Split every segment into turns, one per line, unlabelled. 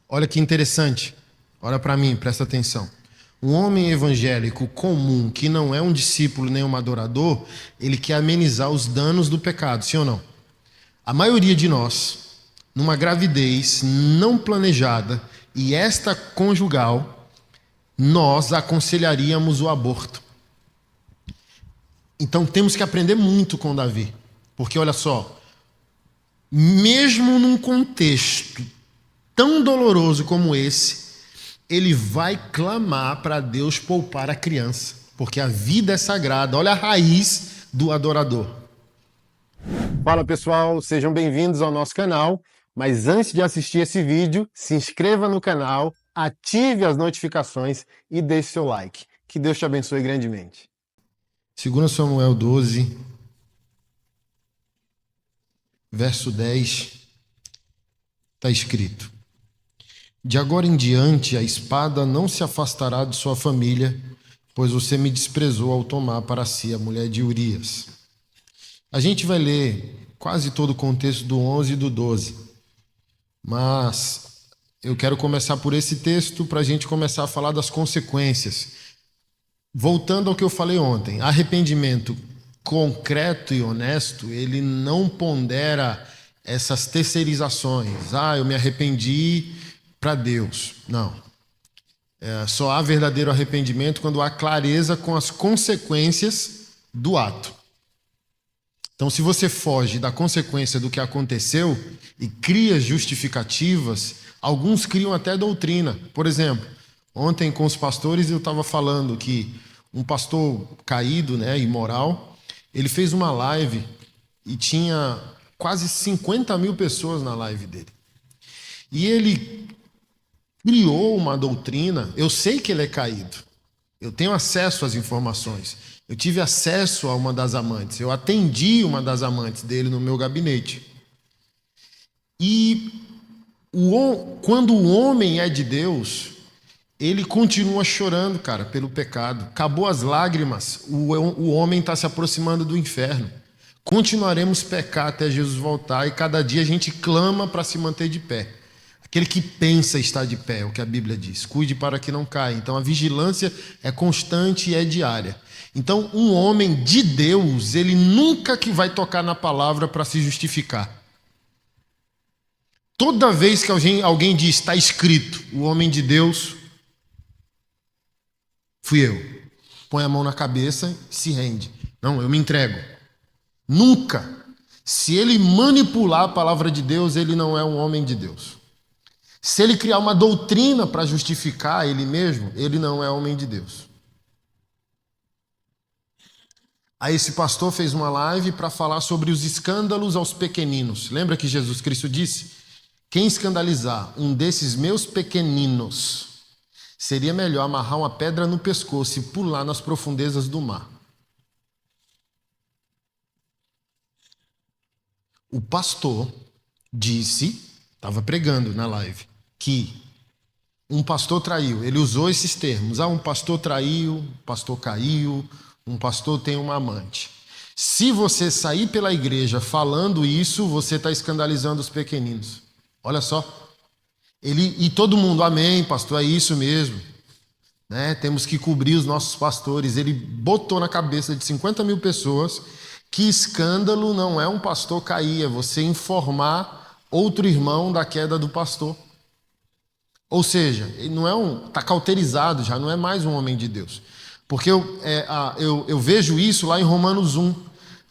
Olha que interessante. Olha para mim, presta atenção. Um homem evangélico comum, que não é um discípulo nem um adorador, ele quer amenizar os danos do pecado, sim ou não? A maioria de nós, numa gravidez não planejada e esta conjugal, nós aconselharíamos o aborto. Então temos que aprender muito com Davi. Porque olha só, mesmo num contexto tão doloroso como esse, ele vai clamar para Deus poupar a criança, porque a vida é sagrada. Olha a raiz do adorador. Fala pessoal, sejam bem-vindos ao nosso canal. Mas antes de assistir esse vídeo, se inscreva no canal, ative as notificações e deixe seu like. Que Deus te abençoe grandemente. 2 Samuel 12, verso 10, está escrito: De agora em diante a espada não se afastará de sua família, pois você me desprezou ao tomar para si a mulher de Urias. A gente vai ler quase todo o contexto do 11 e do 12, mas eu quero começar por esse texto para a gente começar a falar das consequências. Voltando ao que eu falei ontem, arrependimento concreto e honesto, ele não pondera essas terceirizações. Eu me arrependi para Deus. Não. Só há verdadeiro arrependimento quando há clareza com as consequências do ato. Então, se você foge da consequência do que aconteceu e cria justificativas, alguns criam até doutrina. Por exemplo, ontem com os pastores eu estava falando que um pastor caído, imoral, ele fez uma live e tinha quase 50 mil pessoas na live dele. E ele criou uma doutrina. Eu sei que ele é caído, eu tenho acesso às informações, eu tive acesso a uma das amantes, eu atendi uma das amantes dele no meu gabinete. E quando o homem é de Deus, ele continua chorando, cara, pelo pecado. Acabou as lágrimas, o homem está se aproximando do inferno. Continuaremos pecar até Jesus voltar e cada dia a gente clama para se manter de pé. Aquele que pensa estar de pé, é o que a Bíblia diz. Cuide para que não caia. Então a vigilância é constante e é diária. Então um homem de Deus, ele nunca que vai tocar na palavra para se justificar. Toda vez que alguém diz, está escrito, o homem de Deus, fui eu. Põe a mão na cabeça e se rende. Não, eu me entrego. Nunca. Se ele manipular a palavra de Deus, ele não é um homem de Deus. Se ele criar uma doutrina para justificar ele mesmo, ele não é homem de Deus. Aí esse pastor fez uma live para falar sobre os escândalos aos pequeninos. Lembra que Jesus Cristo disse? Quem escandalizar um desses meus pequeninos, seria melhor amarrar uma pedra no pescoço e pular nas profundezas do mar. O pastor disse, estava pregando na live, que um pastor traiu. Ele usou esses termos. Um pastor traiu, um pastor caiu, um pastor tem uma amante. Se você sair pela igreja falando isso, você está escandalizando os pequeninos. Olha só. E todo mundo, amém, pastor, é isso mesmo. Temos que cobrir os nossos pastores. Ele botou na cabeça de 50 mil pessoas que escândalo não é um pastor cair, é você informar outro irmão da queda do pastor. Ou seja, ele não está cauterizado, já não é mais um homem de Deus. Porque eu vejo isso lá em Romanos 1.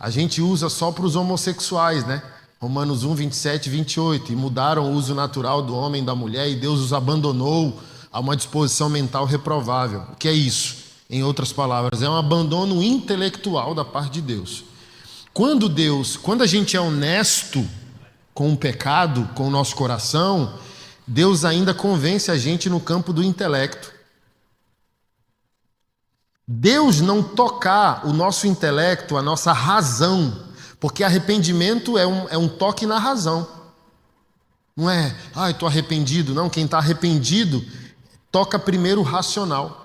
A gente usa só para os homossexuais, Romanos 1, 27 e 28. E mudaram o uso natural do homem e da mulher, e Deus os abandonou a uma disposição mental reprovável. O que é isso? Em outras palavras, é um abandono intelectual da parte de Deus. Quando a gente é honesto com o pecado, com o nosso coração, Deus ainda convence a gente no campo do intelecto. Deus não tocar o nosso intelecto, a nossa razão, porque arrependimento é um toque na razão. Não é, estou arrependido. Não, quem está arrependido toca primeiro o racional.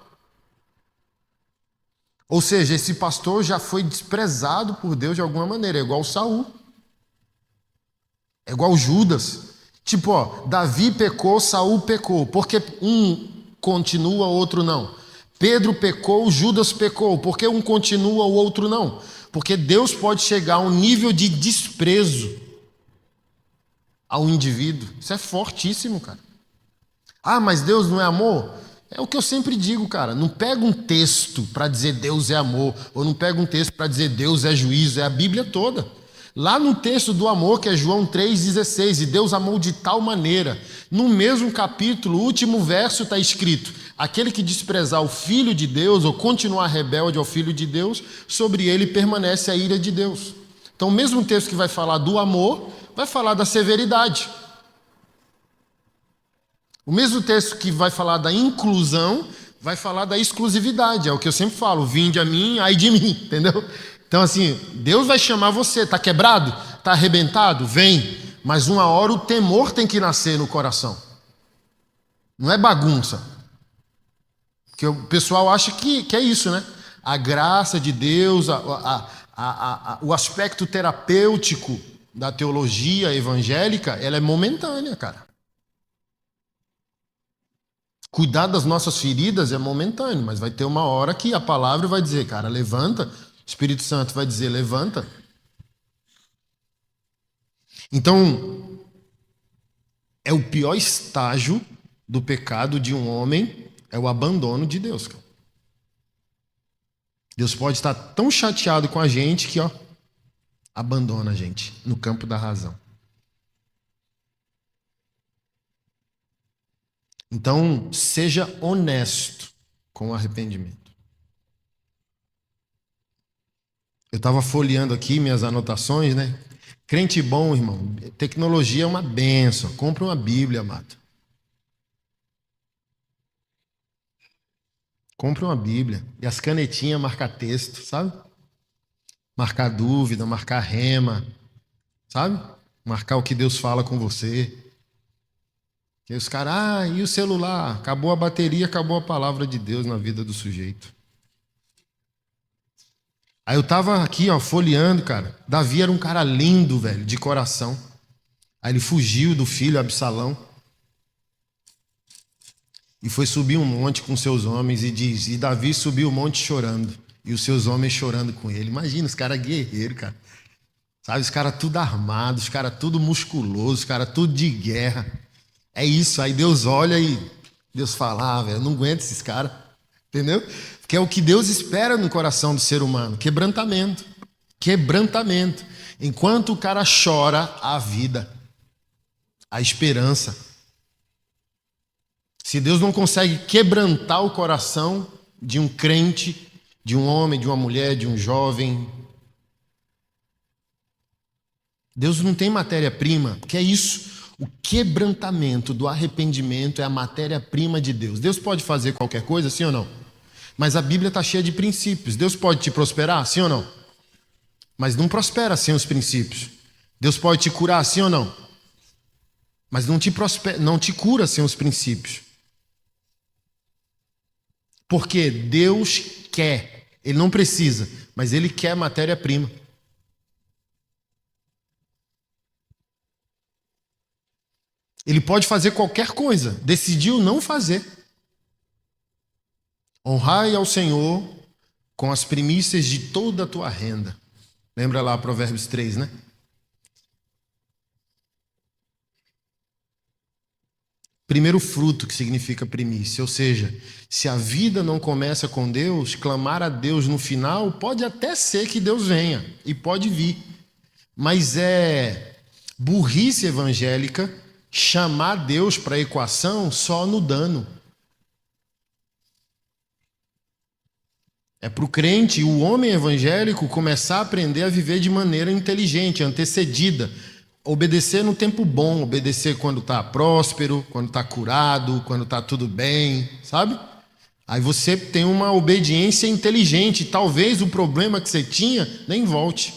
Ou seja, esse pastor já foi desprezado por Deus de alguma maneira, é igual Saul, é igual Judas. Tipo, ó, Davi pecou, Saul pecou. Porque um continua, o outro não. Pedro pecou, Judas pecou. Porque um continua, o outro não. Porque Deus pode chegar a um nível de desprezo ao indivíduo. Isso é fortíssimo, cara. Ah, mas Deus não é amor? É o que eu sempre digo, cara. Não pega um texto para dizer Deus é amor, ou não pega um texto para dizer Deus é juízo, é a Bíblia toda. Lá no texto do amor, que é João 3,16, e Deus amou de tal maneira, no mesmo capítulo, o último verso está escrito: aquele que desprezar o Filho de Deus, ou continuar rebelde ao Filho de Deus, sobre ele permanece a ira de Deus. Então, o mesmo texto que vai falar do amor, vai falar da severidade. O mesmo texto que vai falar da inclusão, vai falar da exclusividade. É o que eu sempre falo: vinde a mim, ai de mim, entendeu? Então, assim, Deus vai chamar você. Está quebrado? Está arrebentado? Vem. Mas uma hora o temor tem que nascer no coração. Não é bagunça. Porque o pessoal acha que é isso, né? A graça de Deus, o aspecto terapêutico da teologia evangélica, ela é momentânea, cara. Cuidar das nossas feridas é momentâneo, mas vai ter uma hora que a palavra vai dizer, cara, levanta. O Espírito Santo vai dizer, levanta. Então, é o pior estágio do pecado de um homem, é o abandono de Deus. Cara. Deus pode estar tão chateado com a gente que, ó, abandona a gente no campo da razão. Então, seja honesto com o arrependimento. Eu estava folheando aqui minhas anotações, né? Crente bom, irmão, tecnologia é uma bênção. Compre uma Bíblia, amado. Compre uma Bíblia. E as canetinhas marcar texto, sabe? Marcar dúvida, marcar rema, sabe? Marcar o que Deus fala com você. E os caras, e o celular? Acabou a bateria, acabou a palavra de Deus na vida do sujeito. Aí eu tava aqui, ó, folheando, cara. Davi era um cara lindo, velho, de coração. Aí ele fugiu do filho Absalão e foi subir um monte com seus homens e diz: e Davi subiu o monte chorando e os seus homens chorando com ele. Imagina, os caras guerreiros, cara. Sabe, os caras tudo armados, os caras tudo musculosos, os caras tudo de guerra. É isso, aí Deus olha e Deus fala: ah, velho, eu não aguento esses caras, entendeu? Porque é o que Deus espera no coração do ser humano, quebrantamento, quebrantamento. Enquanto o cara chora, a vida, a esperança. Se Deus não consegue quebrantar o coração de um crente, de um homem, de uma mulher, de um jovem, Deus não tem matéria-prima, porque é isso. O quebrantamento do arrependimento é a matéria-prima de Deus. Deus pode fazer qualquer coisa, sim ou não? Mas a Bíblia está cheia de princípios. Deus pode te prosperar, sim ou não? Mas não prospera sem os princípios. Deus pode te curar, sim ou não? Mas não te cura sem os princípios. Porque Deus quer. Ele não precisa, mas Ele quer matéria-prima. Ele pode fazer qualquer coisa. Decidiu não fazer. Honrai ao Senhor com as primícias de toda a tua renda. Lembra lá Provérbios 3, né? Primeiro fruto, que significa primícia. Ou seja, se a vida não começa com Deus, clamar a Deus no final, pode até ser que Deus venha. E pode vir. Mas é burrice evangélica chamar Deus para a equação só no dano. É para o crente, o homem evangélico, começar a aprender a viver de maneira inteligente, antecedida. Obedecer no tempo bom, obedecer quando está próspero, quando está curado, quando está tudo bem, sabe? Aí você tem uma obediência inteligente. Talvez o problema que você tinha nem volte.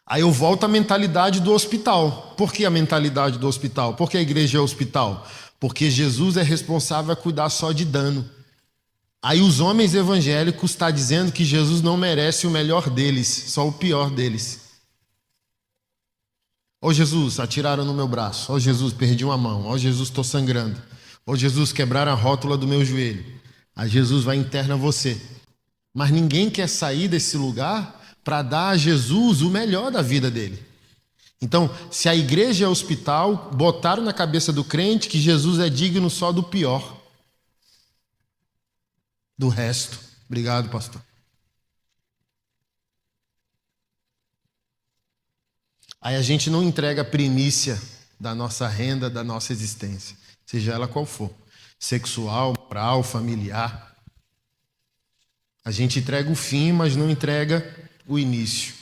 Aí eu volto à mentalidade do hospital. Por que a mentalidade do hospital? Por que a igreja é hospital? Porque Jesus é responsável a cuidar só de dano. Aí os homens evangélicos estão dizendo que Jesus não merece o melhor deles, só o pior deles. Ó Jesus, atiraram no meu braço. Ó Jesus, perdi uma mão. Ó Jesus, estou sangrando. Ó Jesus, quebraram a rótula do meu joelho. Aí Jesus vai e interna você. Mas ninguém quer sair desse lugar para dar a Jesus o melhor da vida dele. Então, se a igreja é hospital, botaram na cabeça do crente que Jesus é digno só do pior. Do resto. Obrigado, pastor. Aí a gente não entrega a primícia da nossa renda, da nossa existência, seja ela qual for, sexual, moral, familiar. A gente entrega o fim, mas não entrega o início.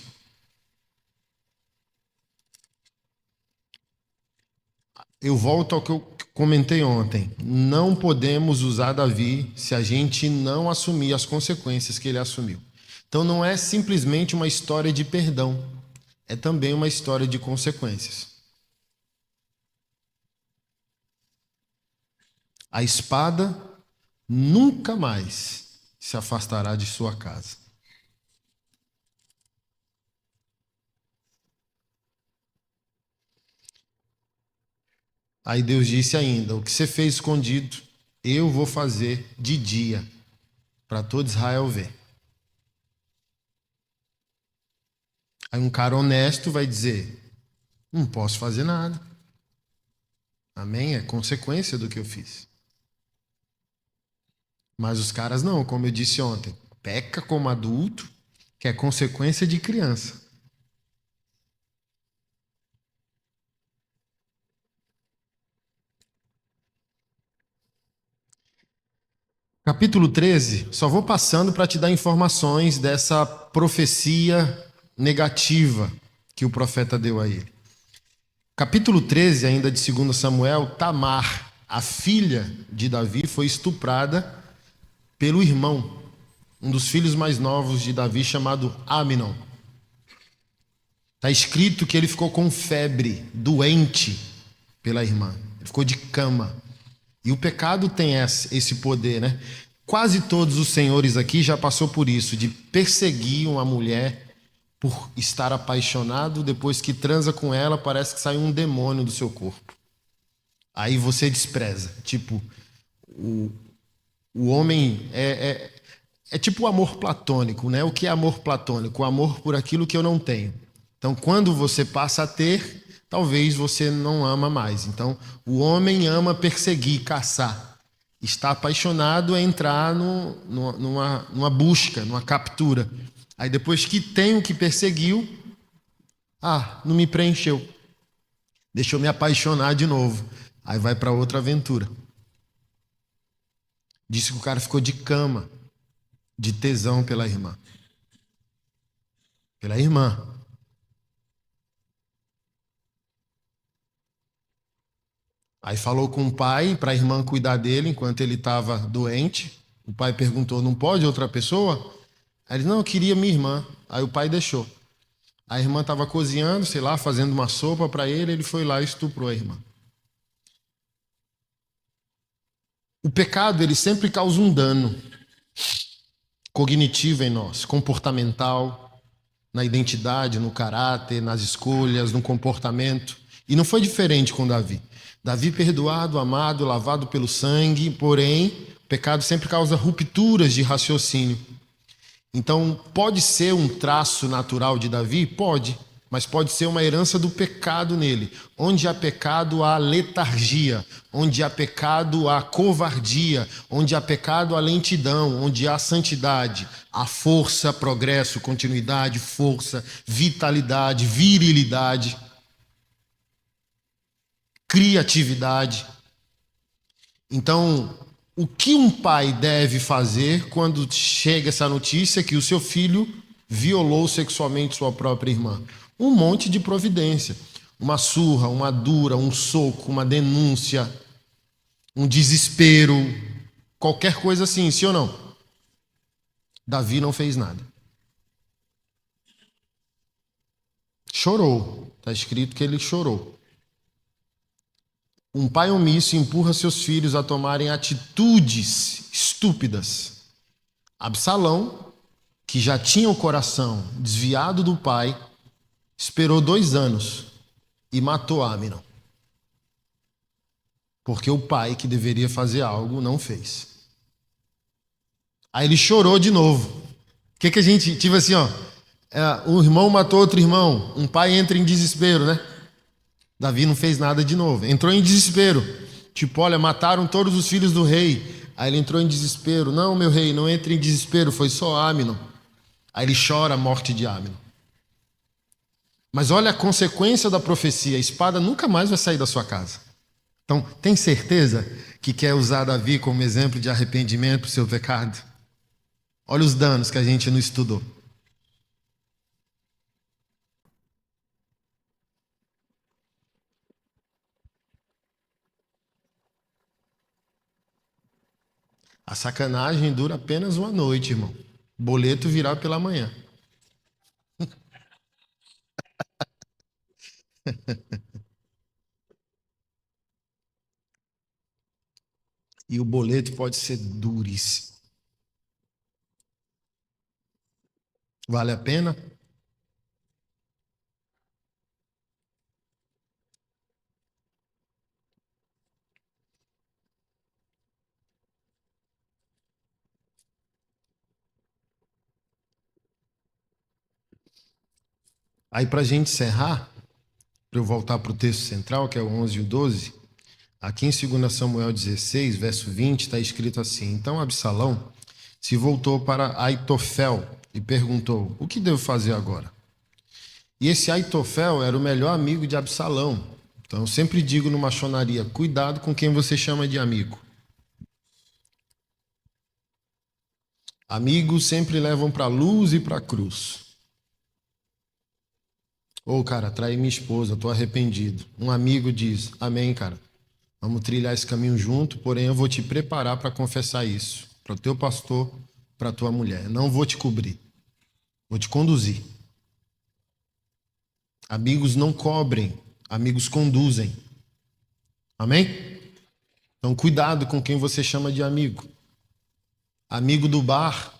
Eu volto ao que eu comentei ontem. Não podemos usar Davi se a gente não assumir as consequências que ele assumiu. Então não é simplesmente uma história de perdão, é também uma história de consequências. A espada nunca mais se afastará de sua casa. Aí Deus disse ainda: o que você fez escondido, eu vou fazer de dia, para todo Israel ver. Aí um cara honesto vai dizer: não posso fazer nada. Amém? É consequência do que eu fiz. Mas os caras não, como eu disse ontem, peca como adulto, que é consequência de criança. Capítulo 13, só vou passando para te dar informações dessa profecia negativa que o profeta deu a ele. Capítulo 13, ainda de 2 Samuel, Tamar, a filha de Davi, foi estuprada pelo irmão, um dos filhos mais novos de Davi, chamado Aminon. Está escrito que ele ficou com febre, doente pela irmã. Ele ficou de cama. E o pecado tem esse poder, né? Quase todos os senhores aqui já passou por isso, de perseguir uma mulher por estar apaixonado, depois que transa com ela, parece que sai um demônio do seu corpo. Aí você despreza. Tipo, o homem é tipo o amor platônico, né? O que é amor platônico? O amor por aquilo que eu não tenho. Então, quando você passa a ter, talvez você não ama mais. Então, o homem ama perseguir, caçar. Está apaixonado é entrar numa busca, numa captura. Aí depois que tem o que perseguiu, não me preencheu. Deixa eu me apaixonar de novo. Aí vai para outra aventura. Disse que o cara ficou de cama, de tesão pela irmã. Pela irmã. Aí falou com o pai para a irmã cuidar dele enquanto ele estava doente. O pai perguntou: não pode outra pessoa? Aí ele: não, eu queria minha irmã. Aí o pai deixou. A irmã estava cozinhando, sei lá, fazendo uma sopa para ele, ele foi lá e estuprou a irmã. O pecado, ele sempre causa um dano cognitivo em nós, comportamental, na identidade, no caráter, nas escolhas, no comportamento. E não foi diferente com Davi. Davi perdoado, amado, lavado pelo sangue, porém, o pecado sempre causa rupturas de raciocínio. Então, pode ser um traço natural de Davi? Pode, mas pode ser uma herança do pecado nele. Onde há pecado, há letargia. Onde há pecado, há covardia. Onde há pecado, há lentidão. Onde há santidade, há força, progresso, continuidade, força, vitalidade, virilidade, criatividade. Então, o que um pai deve fazer quando chega essa notícia que o seu filho violou sexualmente sua própria irmã? Um monte de providência. Uma surra, uma dura, um soco, uma denúncia, um desespero, qualquer coisa assim, sim ou não? Davi não fez nada. Chorou. Está escrito que ele chorou. Um pai omisso empurra seus filhos a tomarem atitudes estúpidas. Absalão, que já tinha o coração desviado do pai, esperou 2 anos e matou Amnon, porque o pai, que deveria fazer algo, não fez. Aí ele chorou de novo. O que a gente, tipo assim, ó, um irmão matou outro irmão, um pai entra em desespero, né? Davi não fez nada de novo, entrou em desespero. Tipo, olha, mataram todos os filhos do rei. Aí ele entrou em desespero. Não, meu rei, não entre em desespero, foi só Amnon. Aí ele chora a morte de Amnon. Mas olha a consequência da profecia: a espada nunca mais vai sair da sua casa. Então, tem certeza que quer usar Davi como exemplo de arrependimento para o seu pecado? Olha os danos que a gente não estudou. A sacanagem dura apenas uma noite, irmão. O boleto virá pela manhã. E o boleto pode ser duríssimo. Vale a pena? Aí, para a gente encerrar, para eu voltar para o texto central, que é o 11 e o 12, aqui em 2 Samuel 16, verso 20, está escrito assim: Então Absalão se voltou para Aitofel e perguntou: O que devo fazer agora? E esse Aitofel era o melhor amigo de Absalão. Então eu sempre digo numa maçonaria: cuidado com quem você chama de amigo. Amigos sempre levam para a luz e para a cruz. Ô, cara, traí minha esposa, estou arrependido. Um amigo diz: Amém, cara. Vamos trilhar esse caminho junto, porém eu vou te preparar para confessar isso para o teu pastor, para a tua mulher. Não vou te cobrir, vou te conduzir. Amigos não cobrem, amigos conduzem. Amém? Então cuidado com quem você chama de amigo. Amigo do bar,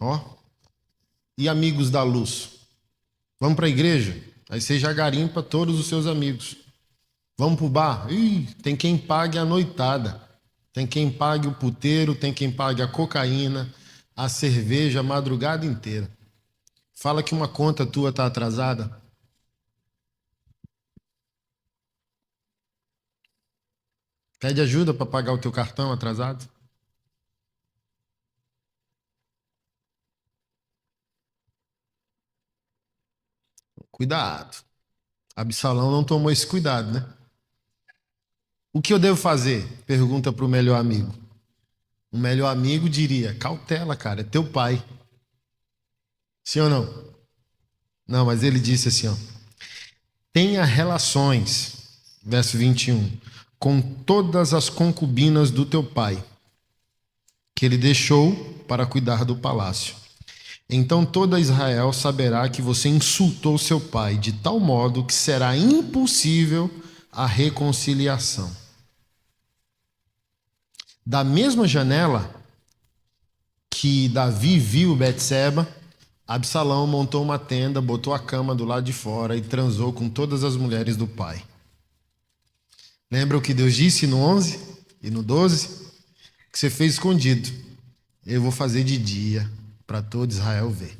ó. E amigos da luz. Vamos para a igreja? Aí você já garimpa todos os seus amigos. Vamos para o bar? Ih, tem quem pague a noitada. Tem quem pague o puteiro, tem quem pague a cocaína, a cerveja a madrugada inteira. Fala que uma conta tua está atrasada. Pede ajuda para pagar o teu cartão atrasado. Cuidado. Absalão não tomou esse cuidado, né? O que eu devo fazer? Pergunta para o melhor amigo. O melhor amigo diria: cautela, cara, é teu pai. Sim ou não? Não, mas ele disse assim, ó: tenha relações, verso 21, com todas as concubinas do teu pai, que ele deixou para cuidar do palácio. Então toda Israel saberá que você insultou seu pai de tal modo que será impossível a reconciliação. Da mesma janela que Davi viu Betseba, Absalão montou uma tenda, botou a cama do lado de fora e transou com todas as mulheres do pai. Lembra o que Deus disse no 11 e no 12? Que você fez escondido. Eu vou fazer de dia para todo Israel ver.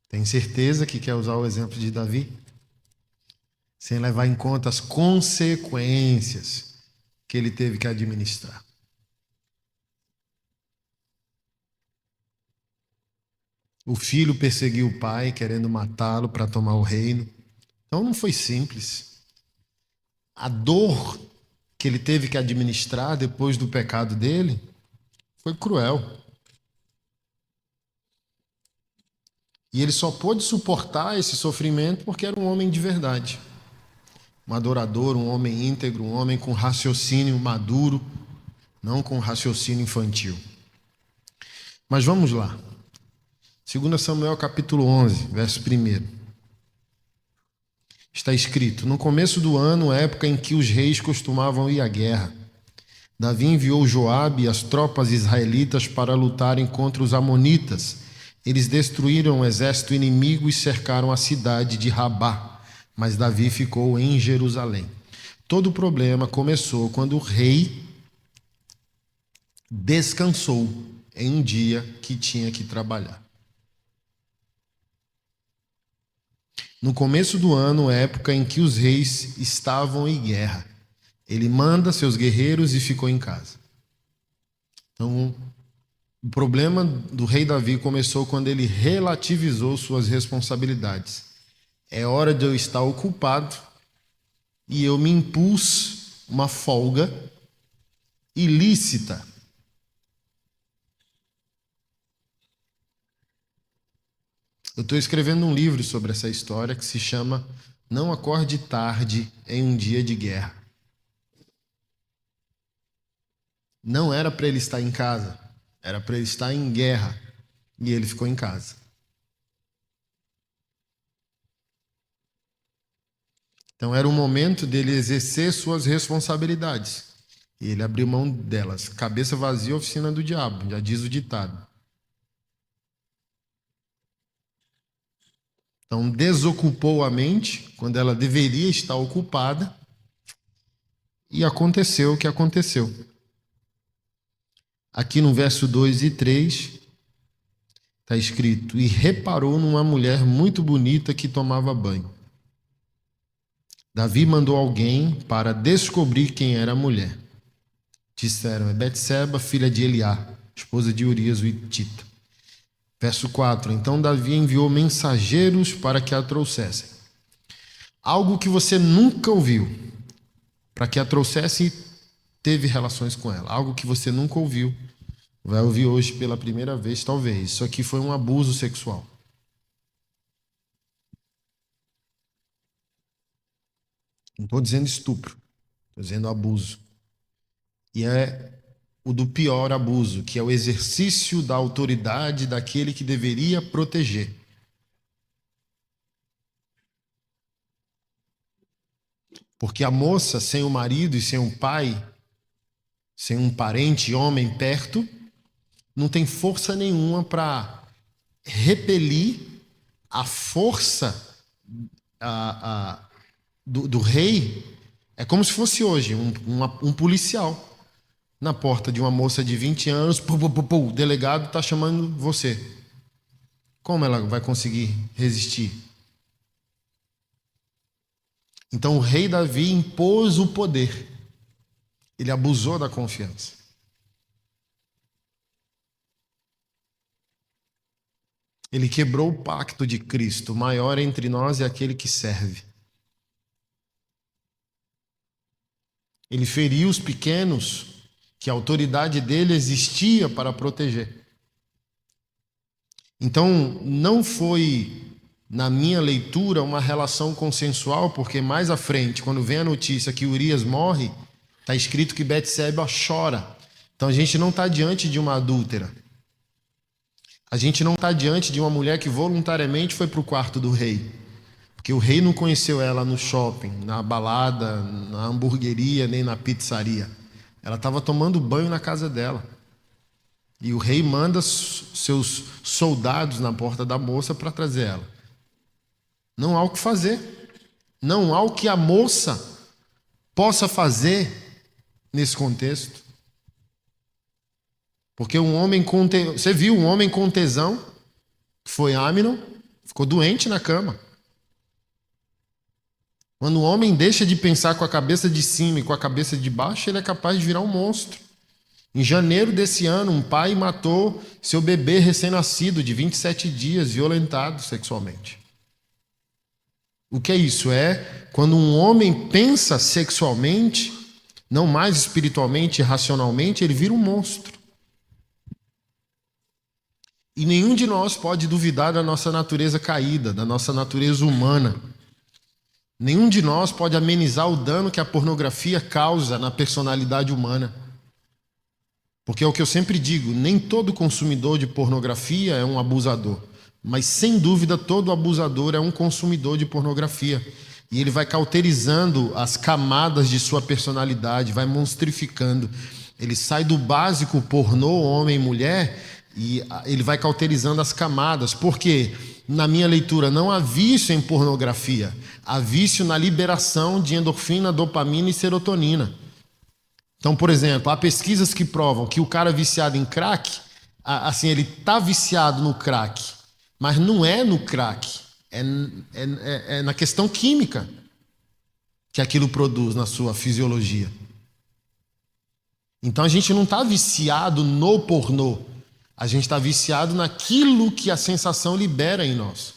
Tem certeza que quer usar o exemplo de Davi? Sem levar em conta as consequências que ele teve que administrar. O filho perseguiu o pai, querendo matá-lo para tomar o reino. Então não foi simples. A dor que ele teve que administrar depois do pecado dele foi cruel. E ele só pôde suportar esse sofrimento porque era um homem de verdade. Um adorador, um homem íntegro, um homem com raciocínio maduro, não com raciocínio infantil. Mas vamos lá. 2 Samuel capítulo 11, verso 1. Está escrito: no começo do ano, época em que os reis costumavam ir à guerra, Davi enviou Joabe e as tropas israelitas para lutarem contra os amonitas Eles destruíram o exército inimigo e cercaram a cidade de Rabá, mas Davi ficou em Jerusalém. Todo o problema começou quando o rei descansou em um dia que tinha que trabalhar. No começo do ano, época em que os reis estavam em guerra, ele manda seus guerreiros e ficou em casa. Então, o problema do rei Davi começou quando ele relativizou suas responsabilidades. É hora de eu estar ocupado e eu me impus uma folga ilícita. Eu estou escrevendo um livro sobre essa história que se chama Não Acorde Tarde em um Dia de Guerra. Não era para ele estar em casa, era para ele estar em guerra, e ele ficou em casa. Então era o momento dele exercer suas responsabilidades. E ele abriu mão delas. Cabeça vazia, oficina do diabo, já diz o ditado. Então desocupou a mente quando ela deveria estar ocupada, e aconteceu o que aconteceu. Aqui no verso 2 e 3 está escrito: e reparou numa mulher muito bonita que tomava banho. Davi mandou alguém para descobrir quem era a mulher. Disseram: é Betseba, filha de Eliá, esposa de Urias o hitita. Verso 4: então Davi enviou mensageiros para que a trouxessem. Algo que você nunca ouviu, para que a trouxesse e teve relações com ela. Algo que você nunca ouviu, vai ouvir hoje pela primeira vez, talvez. Isso aqui foi um abuso sexual. Não estou dizendo estupro, estou dizendo abuso. E é o do pior abuso, que é o exercício da autoridade daquele que deveria proteger. Porque a moça, sem o marido e sem um pai, sem um parente homem perto, não tem força nenhuma para repelir a força do rei. É como se fosse hoje um policial na porta de uma moça de 20 anos, o delegado está chamando você. Como ela vai conseguir resistir? Então o rei Davi impôs o poder. Ele abusou da confiança. Ele quebrou o pacto de Cristo. O maior entre nós é aquele que serve. Ele feriu os pequenos, que a autoridade dele existia para proteger. Então, não foi, na minha leitura, uma relação consensual, porque mais à frente, quando vem a notícia que Urias morre, está escrito que Betseba chora. Então, a gente não está diante de uma adúltera. A gente não está diante de uma mulher que voluntariamente foi para o quarto do rei. Porque o rei não conheceu ela no shopping, na balada, na hamburgueria, nem na pizzaria. Ela estava tomando banho na casa dela. E o rei manda seus soldados na porta da moça para trazer ela. Não há o que fazer. Não há o que a moça possa fazer nesse contexto. Porque um homem com tesão... Você viu um homem com tesão, que foi Amnon, ficou doente na cama. Quando o homem deixa de pensar com a cabeça de cima e com a cabeça de baixo, ele é capaz de virar um monstro. Em janeiro desse ano, um pai matou seu bebê recém-nascido de 27 dias, violentado sexualmente. O que é isso? É quando um homem pensa sexualmente, não mais espiritualmente e racionalmente, ele vira um monstro. E nenhum de nós pode duvidar da nossa natureza caída, da nossa natureza humana. Nenhum de nós pode amenizar o dano que a pornografia causa na personalidade humana. Porque é o que eu sempre digo, nem todo consumidor de pornografia é um abusador. Mas, sem dúvida, todo abusador é um consumidor de pornografia. E ele vai cauterizando as camadas de sua personalidade, vai monstrificando. Ele sai do básico pornô, homem e mulher, E ele vai cauterizando as camadas, porque na minha leitura não há vício em pornografia, há vício na liberação de endorfina, dopamina e serotonina. Então, por exemplo, há pesquisas que provam que o cara viciado em crack, assim, ele está viciado no crack, mas não é no crack, é na questão química que aquilo produz na sua fisiologia. Então a gente não está viciado no pornô, a gente está viciado naquilo que a sensação libera em nós.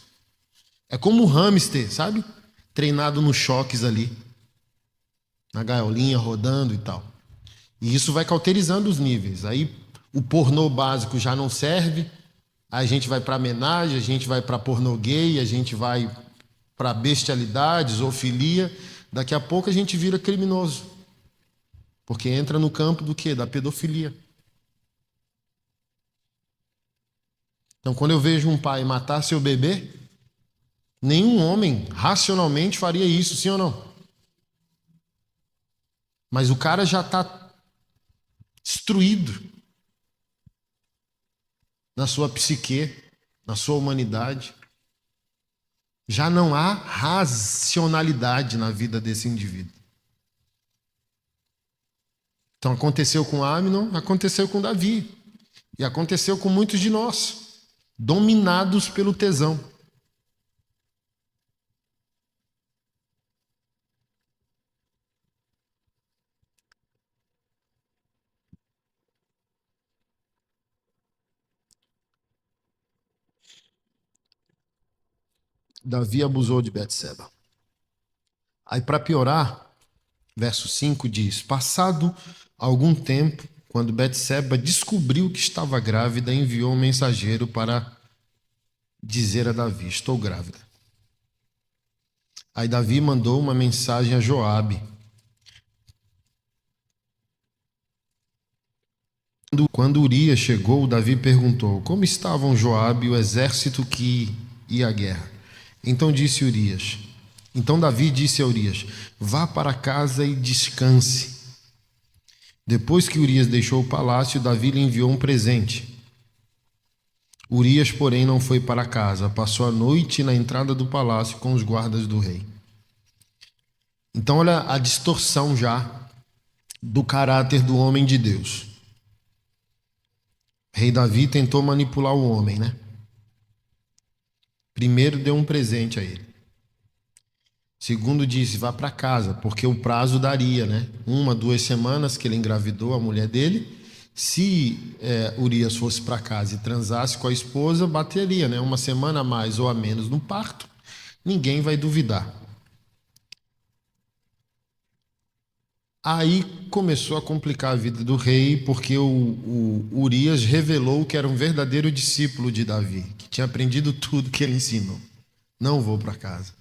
É como um hamster, sabe? Treinado nos choques ali, na gaiolinha, rodando e tal. E isso vai cauterizando os níveis. Aí o pornô básico já não serve, aí a gente vai para homenagem, a gente vai para pornô gay, a gente vai para bestialidade, zoofilia. Daqui a pouco a gente vira criminoso. Porque entra no campo do quê? Da pedofilia. Então, quando eu vejo um pai matar seu bebê, nenhum homem racionalmente faria isso, sim ou não? Mas o cara já está destruído na sua psique, na sua humanidade. Já não há racionalidade na vida desse indivíduo. Então aconteceu com Amnon, aconteceu com Davi. E aconteceu com muitos de nós, dominados pelo tesão. Davi abusou de Betseba. Aí, para piorar, verso 5 diz: passado algum tempo, quando Betseba descobriu que estava grávida, enviou um mensageiro para dizer a Davi: estou grávida. Aí Davi mandou uma mensagem a Joabe. Quando Urias chegou, Davi perguntou: como estavam Joabe e o exército que ia à guerra? Então Davi disse a Urias: vá para casa e descanse. Depois que Urias deixou o palácio, Davi lhe enviou um presente. Urias, porém, não foi para casa, passou a noite na entrada do palácio com os guardas do rei. Então olha a distorção já do caráter do homem de Deus. O rei Davi tentou manipular o homem, né? Primeiro deu um presente a ele. Segundo disse, vá para casa, porque o prazo daria, né? 1, 2 semanas que ele engravidou a mulher dele. Se Urias fosse para casa e transasse com a esposa, bateria, né? 1 semana a mais ou a menos no parto. Ninguém vai duvidar. Aí começou a complicar a vida do rei, porque o Urias revelou que era um verdadeiro discípulo de Davi, que tinha aprendido tudo que ele ensinou. Não vou para casa.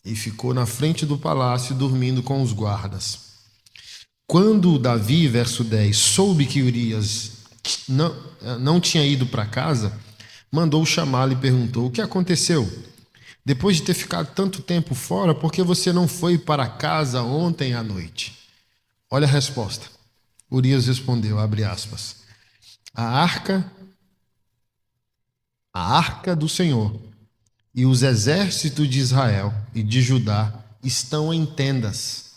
E ficou na frente do palácio dormindo com os guardas. Quando Davi, verso 10, soube que Urias não tinha ido para casa, mandou chamá-lo e perguntou: o que aconteceu? Depois de ter ficado tanto tempo fora, por que você não foi para casa ontem à noite? Olha a resposta. Urias respondeu, abre aspas, a arca do Senhor e os exércitos de Israel e de Judá estão em tendas,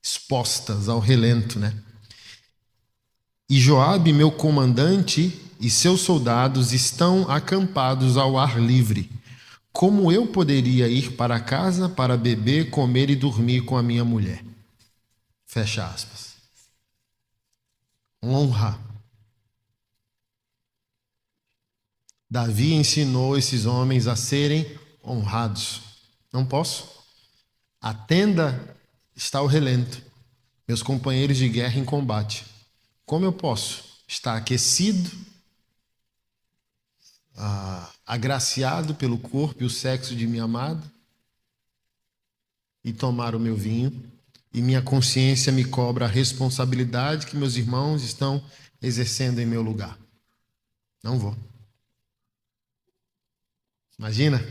expostas ao relento, né? E Joabe, meu comandante, e seus soldados estão acampados ao ar livre. Como eu poderia ir para casa para beber, comer e dormir com a minha mulher? Fecha aspas. Honra. Davi ensinou esses homens a serem honrados. Não posso. A tenda está ao relento. Meus companheiros de guerra em combate. Como eu posso estar aquecido, agraciado pelo corpo e o sexo de minha amada e tomar o meu vinho? E minha consciência me cobra a responsabilidade que meus irmãos estão exercendo em meu lugar. Não vou. Imagina.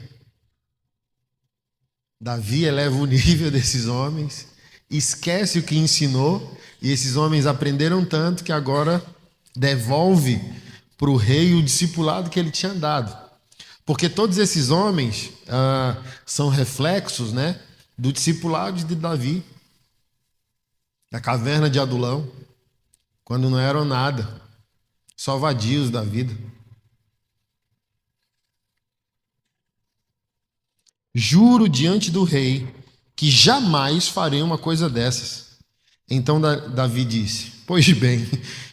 Davi eleva o nível desses homens, esquece o que ensinou, e esses homens aprenderam tanto que agora devolve para o rei o discipulado que ele tinha dado. Porque todos esses homens são reflexos, né, do discipulado de Davi, da caverna de Adulão, quando não eram nada, só vadios da vida. Juro diante do rei que jamais farei uma coisa dessas. Então Davi disse: pois bem,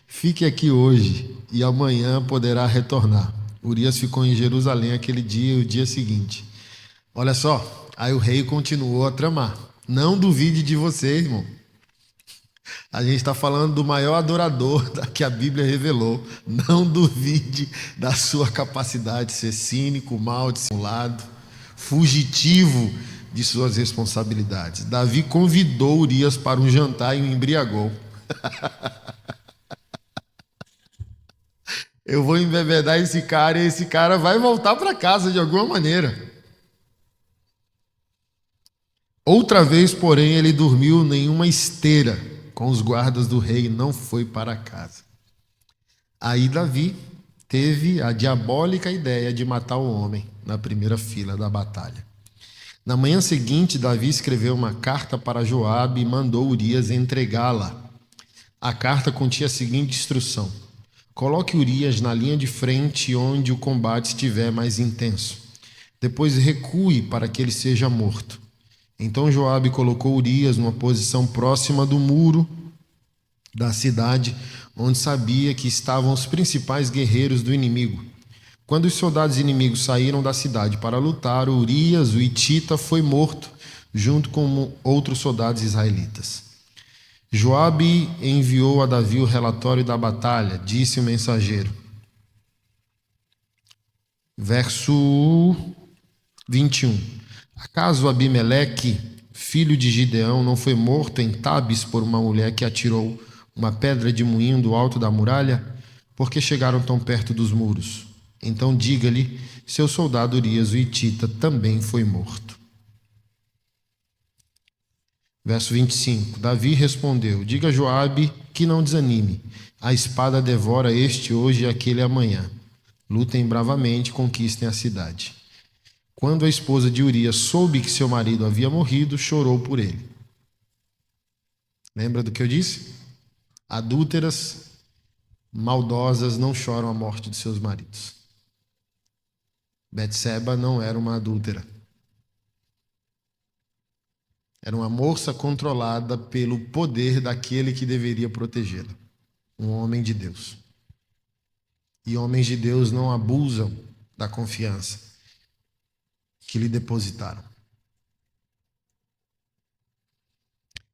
fique aqui hoje e amanhã poderá retornar. Urias ficou em Jerusalém aquele dia e o dia seguinte. Olha só, aí o rei continuou a tramar. Não duvide de você, irmão. A gente está falando do maior adorador que a Bíblia revelou. Não duvide da sua capacidade de ser cínico, mal dissimulado, fugitivo de suas responsabilidades. Davi convidou Urias para um jantar e o embriagou. Eu vou embebedar esse cara e esse cara vai voltar para casa de alguma maneira. Outra vez, porém, ele dormiu em uma esteira com os guardas do rei e não foi para casa. Aí Davi teve a diabólica ideia de matar o homem na primeira fila da batalha. Na manhã seguinte, Davi escreveu uma carta para Joabe e mandou Urias entregá-la. A carta continha a seguinte instrução: coloque Urias na linha de frente onde o combate estiver mais intenso. Depois recue para que ele seja morto. Então Joabe colocou Urias numa posição próxima do muro da cidade, onde sabia que estavam os principais guerreiros do inimigo. Quando os soldados inimigos saíram da cidade para lutar, Urias, o hitita, foi morto, junto com outros soldados israelitas. Joabe enviou a Davi o relatório da batalha, disse o mensageiro. Verso 21. Acaso Abimeleque, filho de Gideão, não foi morto em Tabes por uma mulher que atirou uma pedra de moinho do alto da muralha? Por que chegaram tão perto dos muros? Então diga-lhe, seu soldado Urias o hitita também foi morto. Verso 25. Davi respondeu: diga a Joabe que não desanime. A espada devora este hoje e aquele amanhã. Lutem bravamente, conquistem a cidade. Quando a esposa de Urias soube que seu marido havia morrido, chorou por ele. Lembra do que eu disse? Adúlteras, maldosas não choram a morte de seus maridos. Betseba não era uma adúltera. Era uma moça controlada pelo poder daquele que deveria protegê-la. Um homem de Deus. E homens de Deus não abusam da confiança que lhe depositaram.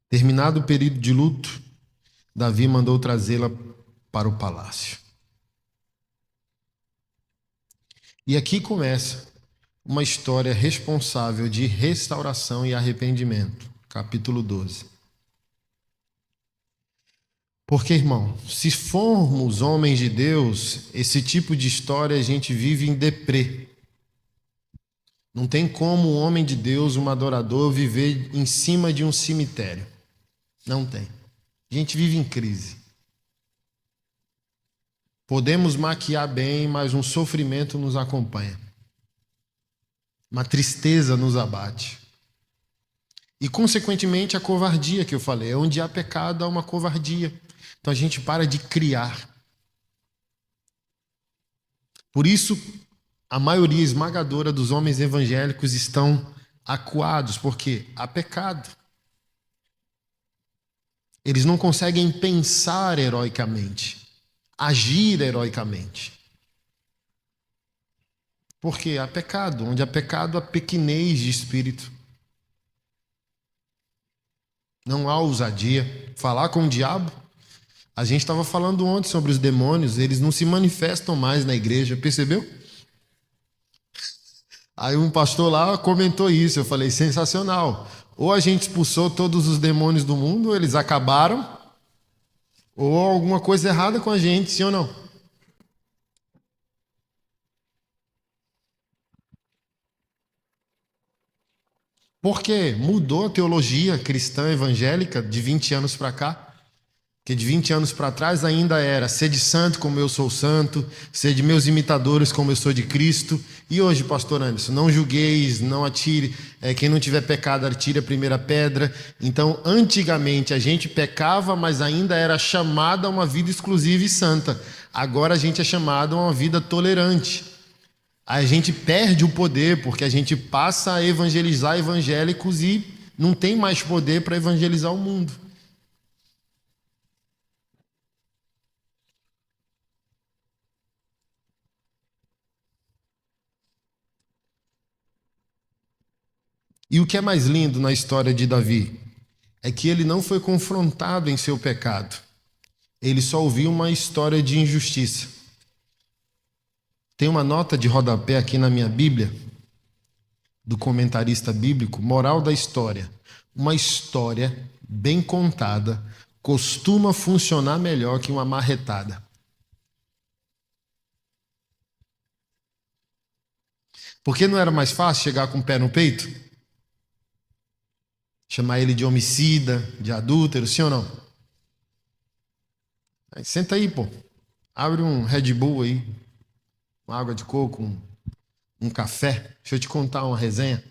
Terminado o período de luto, Davi mandou trazê-la para o palácio. E aqui começa uma história responsável de restauração e arrependimento. Capítulo 12. Porque, irmão, se formos homens de Deus, esse tipo de história a gente vive em deprê. Não tem como um homem de Deus, um adorador, viver em cima de um cemitério. Não tem. A gente vive em crise. Podemos maquiar bem, mas um sofrimento nos acompanha. Uma tristeza nos abate. E, consequentemente, a covardia que eu falei. Onde há pecado, há uma covardia. Então a gente para de criar. Por isso, a maioria esmagadora dos homens evangélicos estão acuados, porque há pecado. Eles não conseguem pensar heroicamente, agir heroicamente. Porque há pecado. Onde há pecado, há pequenez de espírito. Não há ousadia. Falar com o diabo. A gente estava falando ontem sobre os demônios, eles não se manifestam mais na igreja, percebeu? Aí um pastor lá comentou isso, eu falei, sensacional. Ou a gente expulsou todos os demônios do mundo, ou eles acabaram, ou alguma coisa errada com a gente, sim ou não? Porque mudou a teologia cristã evangélica de 20 anos para cá, que Porque de 20 anos para trás ainda era sede santo como eu sou santo, sede meus imitadores como eu sou de Cristo. E hoje, pastor Anderson, não julgueis, não atire, quem não tiver pecado, atire a primeira pedra. Então, antigamente a gente pecava, mas ainda era chamado a uma vida exclusiva e santa. Agora a gente é chamado a uma vida tolerante. A gente perde o poder porque a gente passa a evangelizar evangélicos e não tem mais poder para evangelizar o mundo. E o que é mais lindo na história de Davi é que ele não foi confrontado em seu pecado. Ele só ouviu uma história de injustiça. Tem uma nota de rodapé aqui na minha Bíblia, do comentarista bíblico, moral da história. Uma história bem contada costuma funcionar melhor que uma marretada. Porque não era mais fácil chegar com o pé no peito? Chamar ele de homicida, de adúltero, sim ou não? Aí, senta aí, pô. Abre um Red Bull aí, uma água de coco, um café. Deixa eu te contar uma resenha.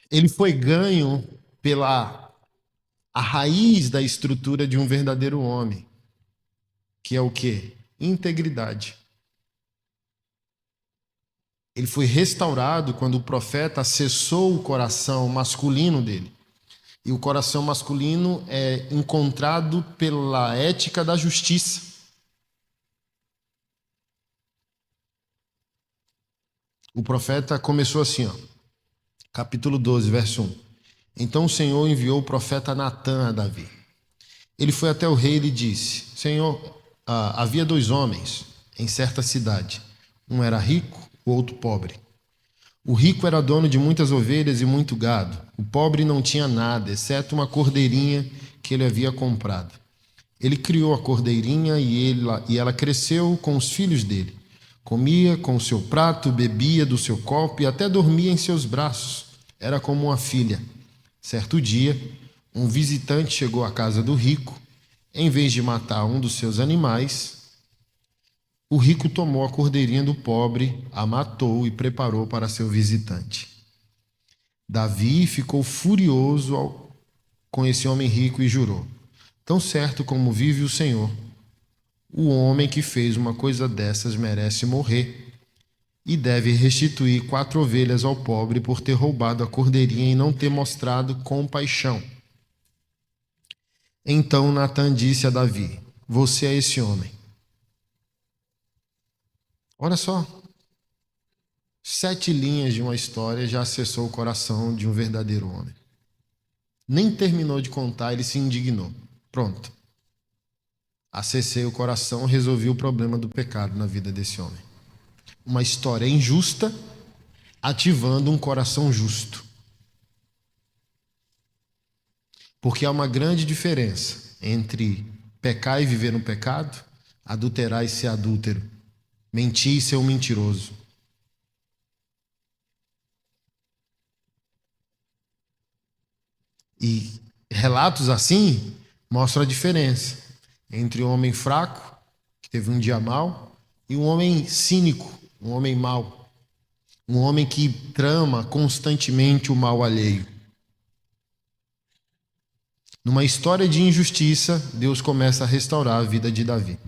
Ele foi ganho pela a raiz da estrutura de um verdadeiro homem, que é o quê? Integridade. Ele foi restaurado quando o profeta acessou o coração masculino dele. E o coração masculino é encontrado pela ética da justiça. O profeta começou assim, ó, capítulo 12, verso 1. Então o Senhor enviou o profeta Natã a Davi. Ele foi até o rei e lhe disse: Senhor, havia dois homens em certa cidade. Um era rico, o outro pobre. O rico era dono de muitas ovelhas e muito gado. O pobre não tinha nada, exceto uma cordeirinha que ele havia comprado. Ele criou a cordeirinha e ela cresceu com os filhos dele. Comia com o seu prato, bebia do seu copo e até dormia em seus braços. Era como uma filha. Certo dia, um visitante chegou à casa do rico. Em vez de matar um dos seus animais, o rico tomou a cordeirinha do pobre, a matou e preparou para seu visitante. Davi ficou furioso com esse homem rico e jurou: Tão certo como vive o Senhor, o homem que fez uma coisa dessas merece morrer e deve restituir 4 ovelhas ao pobre por ter roubado a cordeirinha e não ter mostrado compaixão. Então Natã disse a Davi: Você é esse homem. Olha só, 7 linhas de uma história já acessou o coração de um verdadeiro homem. Nem terminou de contar, ele se indignou. Pronto. Acessei o coração, resolvi o problema do pecado na vida desse homem. Uma história injusta, ativando um coração justo. Porque há uma grande diferença entre pecar e viver no pecado, adulterar e ser adúltero, mentir e ser um mentiroso. E relatos assim mostram a diferença entre um homem fraco, que teve um dia mau, e um homem cínico, um homem mau. Um homem que trama constantemente o mal alheio. Numa história de injustiça, Deus começa a restaurar a vida de Davi.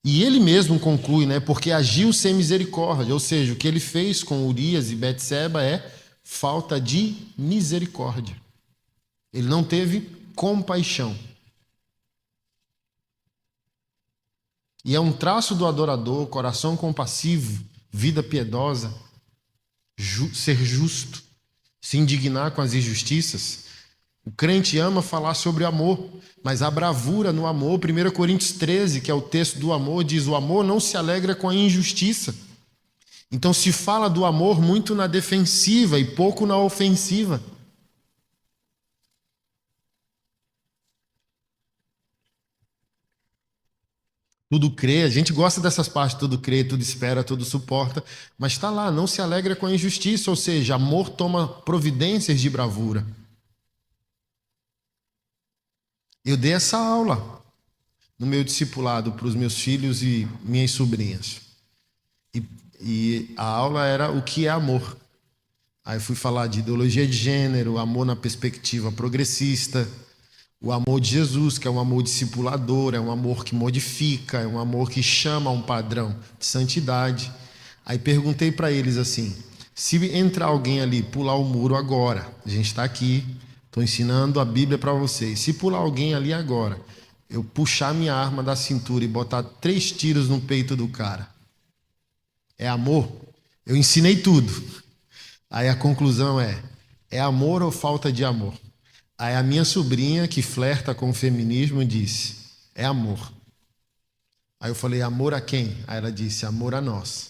E ele mesmo conclui, porque agiu sem misericórdia, ou seja, o que ele fez com Urias e Betseba é falta de misericórdia. Ele não teve compaixão. E é um traço do adorador, coração compassivo, vida piedosa, ser justo, se indignar com as injustiças. O crente ama falar sobre amor, mas a bravura no amor, 1 Coríntios 13, que é o texto do amor, diz: o amor não se alegra com a injustiça. Então se fala do amor muito na defensiva e pouco na ofensiva. Tudo crê, a gente gosta dessas partes, tudo crê, tudo espera, tudo suporta, mas está lá, não se alegra com a injustiça, ou seja, amor toma providências de bravura. Eu dei essa aula no meu discipulado para os meus filhos e minhas sobrinhas. E a aula era o que é amor. Aí fui falar de ideologia de gênero, amor na perspectiva progressista, o amor de Jesus, que é um amor discipulador, é um amor que modifica, é um amor que chama a um padrão de santidade. Aí perguntei para eles assim: se entrar alguém ali, pular o muro agora, a gente está aqui, estou ensinando a Bíblia para vocês. Se pular alguém ali agora, eu puxar minha arma da cintura e botar 3 tiros no peito do cara, é amor? Eu ensinei tudo. Aí a conclusão é amor ou falta de amor? Aí a minha sobrinha, que flerta com o feminismo, disse: é amor. Aí eu falei: amor a quem? Aí ela disse: amor a nós.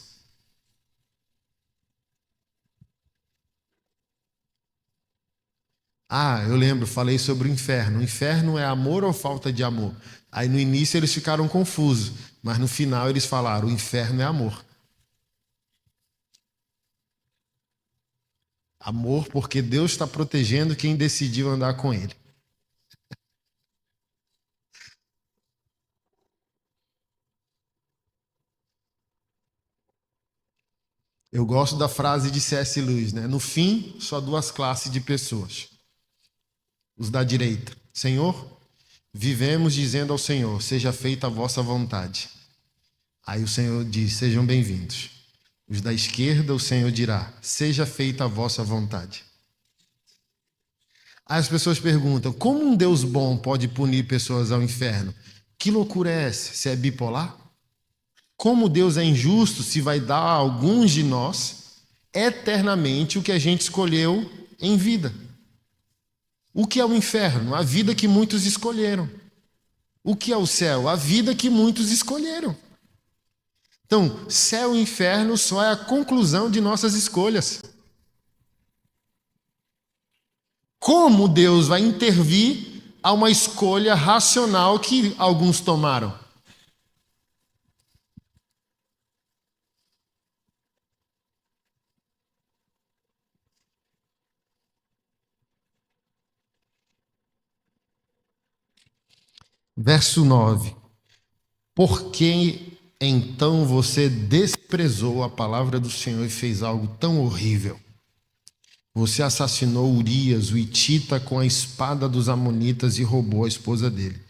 Ah, eu lembro, falei sobre o inferno. O inferno é amor ou falta de amor? Aí no início eles ficaram confusos, mas no final eles falaram: o inferno é amor. Amor porque Deus está protegendo quem decidiu andar com Ele. Eu gosto da frase de C.S. Lewis, né? No fim, só 2 classes de pessoas. Os da direita: Senhor, vivemos dizendo ao Senhor: seja feita a vossa vontade. Aí o Senhor diz: sejam bem-vindos. Os da esquerda, o Senhor dirá: seja feita a vossa vontade. Aí as pessoas perguntam: como um Deus bom pode punir pessoas ao inferno? Que loucura é essa? Se é bipolar? Como Deus é injusto se vai dar a alguns de nós eternamente o que a gente escolheu em vida? O que é o inferno? A vida que muitos escolheram. O que é o céu? A vida que muitos escolheram. Então, céu e inferno só é a conclusão de nossas escolhas. Como Deus vai intervir a uma escolha racional que alguns tomaram? Verso 9. Por que então você desprezou a palavra do Senhor e fez algo tão horrível? Você assassinou Urias, o hitita, com a espada dos amonitas e roubou a esposa dele.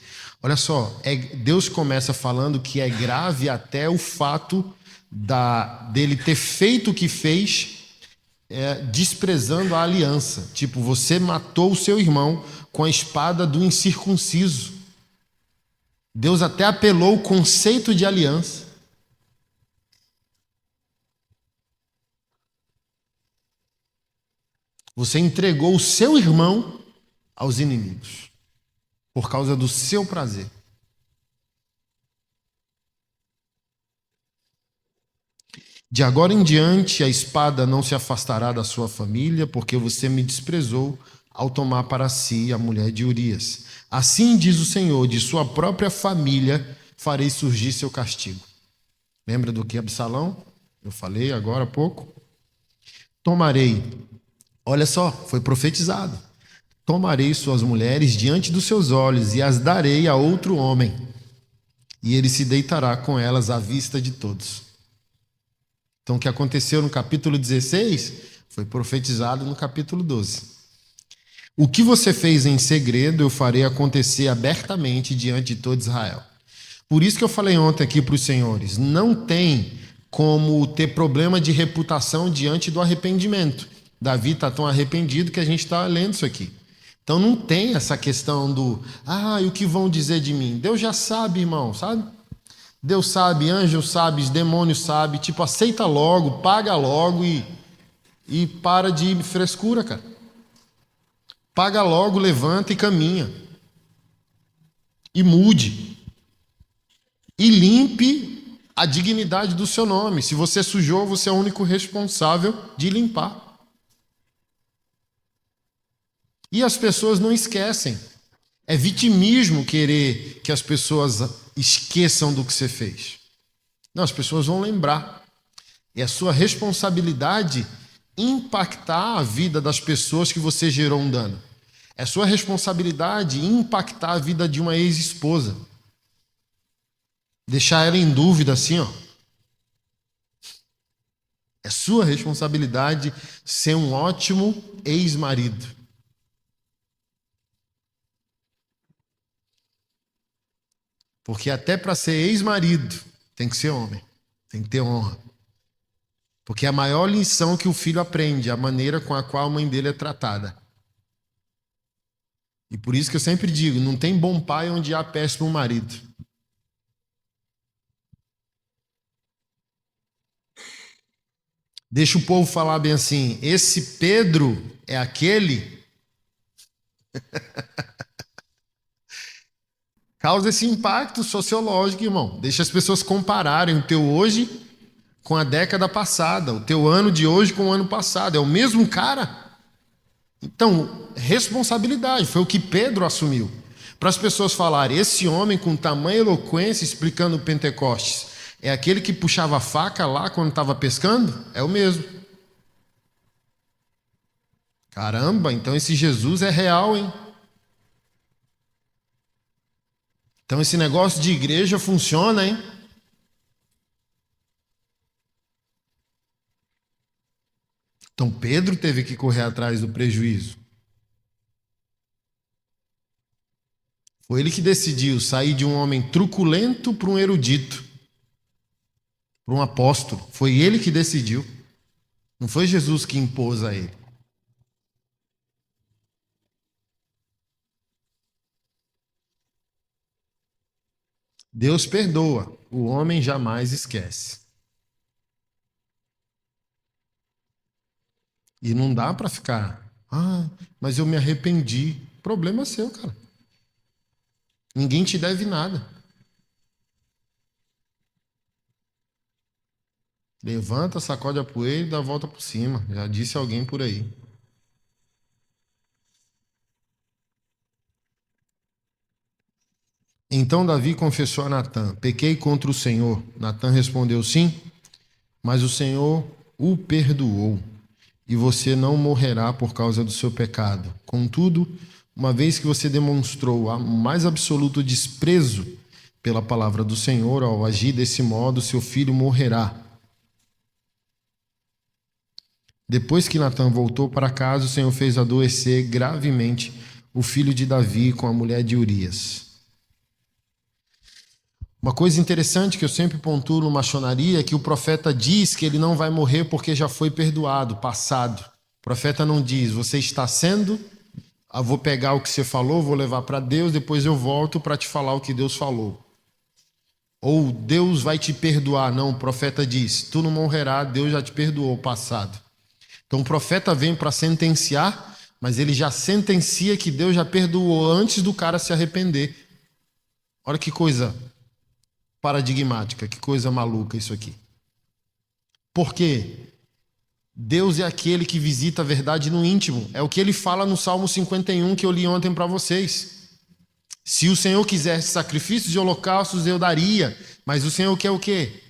Olha só, Deus começa falando que é grave até o fato dele ter feito o que fez, desprezando a aliança. Tipo, você matou o seu irmão com a espada do incircunciso. Deus até apelou o conceito de aliança. Você entregou o seu irmão aos inimigos por causa do seu prazer. De agora em diante, a espada não se afastará da sua família, porque você me desprezou ao tomar para si a mulher de Urias. Assim diz o Senhor: de sua própria família farei surgir seu castigo. Lembra do que Absalão? Eu falei agora há pouco. Tomarei, olha só, foi profetizado. Tomarei suas mulheres diante dos seus olhos e as darei a outro homem, e ele se deitará com elas à vista de todos. Então, o que aconteceu no capítulo 16 foi profetizado no capítulo 12. O que você fez em segredo, eu farei acontecer abertamente diante de todo Israel. Por isso que eu falei ontem aqui para os senhores, não tem como ter problema de reputação diante do arrependimento. Davi está tão arrependido que a gente está lendo isso aqui. Então não tem essa questão do, e o que vão dizer de mim? Deus já sabe, irmão, sabe? Deus sabe, anjos sabe, demônios sabe, tipo, aceita logo, paga logo e para de frescura, cara. Paga logo, levanta e caminha. E mude. E limpe a dignidade do seu nome. Se você sujou, você é o único responsável de limpar. E as pessoas não esquecem. É vitimismo querer que as pessoas esqueçam do que você fez. Não, as pessoas vão lembrar. É a sua responsabilidade impactar a vida das pessoas que você gerou um dano. É sua responsabilidade impactar a vida de uma ex-esposa. Deixar ela em dúvida assim, ó. É sua responsabilidade ser um ótimo ex-marido. Porque até para ser ex-marido tem que ser homem, tem que ter honra. Porque é a maior lição que o filho aprende, a maneira com a qual a mãe dele é tratada. E por isso que eu sempre digo, não tem bom pai onde há péssimo marido. Deixa o povo falar bem assim, esse Pedro é aquele... Causa esse impacto sociológico, irmão. Deixa as pessoas compararem o teu hoje com a década passada, o teu ano de hoje com o ano passado. É o mesmo cara? Então, responsabilidade, foi o que Pedro assumiu. Para as pessoas falarem, esse homem com tamanha eloquência explicando o Pentecostes, é aquele que puxava a faca lá quando estava pescando? É o mesmo. Caramba, então esse Jesus é real, hein? Então esse negócio de igreja funciona, hein? Então Pedro teve que correr atrás do prejuízo. Foi ele que decidiu sair de um homem truculento para um erudito, para um apóstolo. Foi ele que decidiu. Não foi Jesus que impôs a ele. Deus perdoa, o homem jamais esquece. E não dá para ficar, mas eu me arrependi. Problema seu, cara. Ninguém te deve nada. Levanta, sacode a poeira e dá a volta por cima. Já disse alguém por aí. Então Davi confessou a Natã: pequei contra o Senhor. Natã respondeu: sim, mas o Senhor o perdoou, e você não morrerá por causa do seu pecado. Contudo, uma vez que você demonstrou o mais absoluto desprezo pela palavra do Senhor, ao agir desse modo, seu filho morrerá. Depois que Natã voltou para casa, o Senhor fez adoecer gravemente o filho de Davi com a mulher de Urias. Uma coisa interessante que eu sempre pontuo no maçonaria é que o profeta diz que ele não vai morrer porque já foi perdoado, passado. O profeta não diz, você está sendo, vou pegar o que você falou, vou levar para Deus, depois eu volto para te falar o que Deus falou. Ou Deus vai te perdoar. Não, o profeta diz, tu não morrerás, Deus já te perdoou, passado. Então o profeta vem para sentenciar, mas ele já sentencia que Deus já perdoou antes do cara se arrepender. Olha que coisa paradigmática, que coisa maluca isso aqui. Porque Deus é aquele que visita a verdade no íntimo. É o que ele fala no Salmo 51 que eu li ontem para vocês. Se o Senhor quisesse sacrifícios de holocaustos, eu daria. Mas o Senhor quer o quê?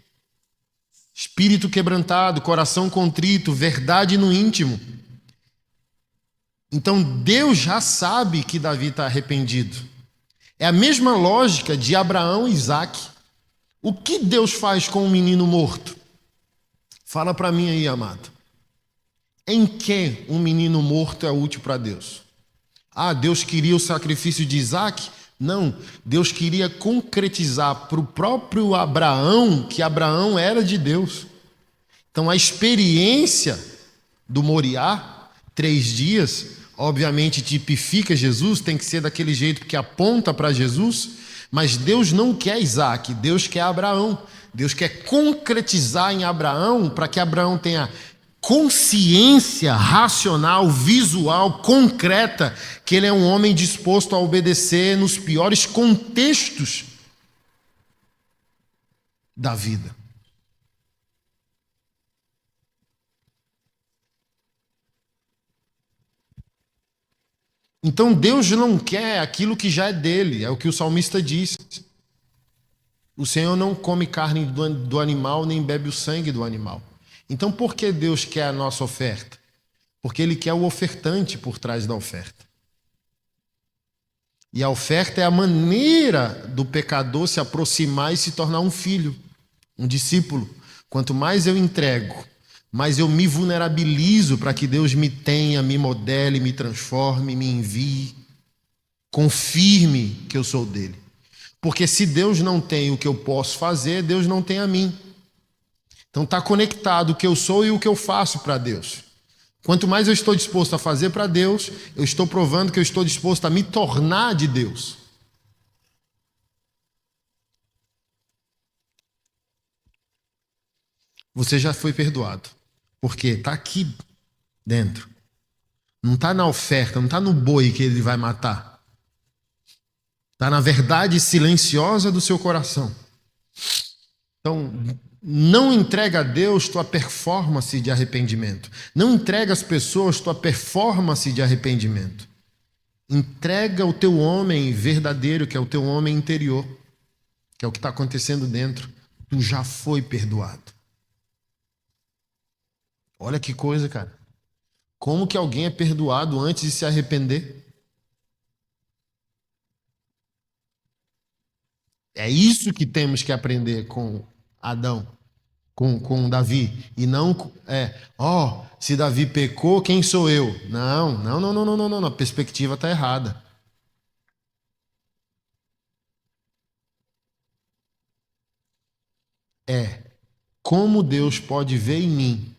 Espírito quebrantado, coração contrito, verdade no íntimo. Então Deus já sabe que Davi está arrependido. É a mesma lógica de Abraão e Isaque. O que Deus faz com um menino morto? Fala para mim aí, amado. Em que um menino morto é útil para Deus? Deus queria o sacrifício de Isaque? Não, Deus queria concretizar para o próprio Abraão que Abraão era de Deus. Então a experiência do Moriá, 3 dias, obviamente tipifica Jesus, tem que ser daquele jeito que aponta para Jesus, mas Deus não quer Isaque, Deus quer Abraão. Deus quer concretizar em Abraão para que Abraão tenha consciência racional, visual, concreta, que ele é um homem disposto a obedecer nos piores contextos da vida. Então Deus não quer aquilo que já é dele, é o que o salmista diz. O Senhor não come carne do animal, nem bebe o sangue do animal. Então, por que Deus quer a nossa oferta? Porque Ele quer o ofertante por trás da oferta. E a oferta é a maneira do pecador se aproximar e se tornar um filho, um discípulo. Quanto mais eu entrego, mais eu me vulnerabilizo para que Deus me tenha, me modele, me transforme, me envie, confirme que eu sou dele. Porque se Deus não tem o que eu posso fazer, Deus não tem a mim. Então está conectado o que eu sou e o que eu faço para Deus. Quanto mais eu estou disposto a fazer para Deus, eu estou provando que eu estou disposto a me tornar de Deus. Você já foi perdoado. Porque está aqui dentro. Não está na oferta, não está no boi que ele vai matar. Está na verdade silenciosa do seu coração. Então, não entrega a Deus tua performance de arrependimento. Não entrega às pessoas tua performance de arrependimento. Entrega o teu homem verdadeiro, que é o teu homem interior, que é o que está acontecendo dentro. Tu já foi perdoado. Olha que coisa, cara. Como que alguém é perdoado antes de se arrepender? É isso que temos que aprender com Adão, com Davi. E não, se Davi pecou, quem sou eu? Não. A perspectiva está errada. Como Deus pode ver em mim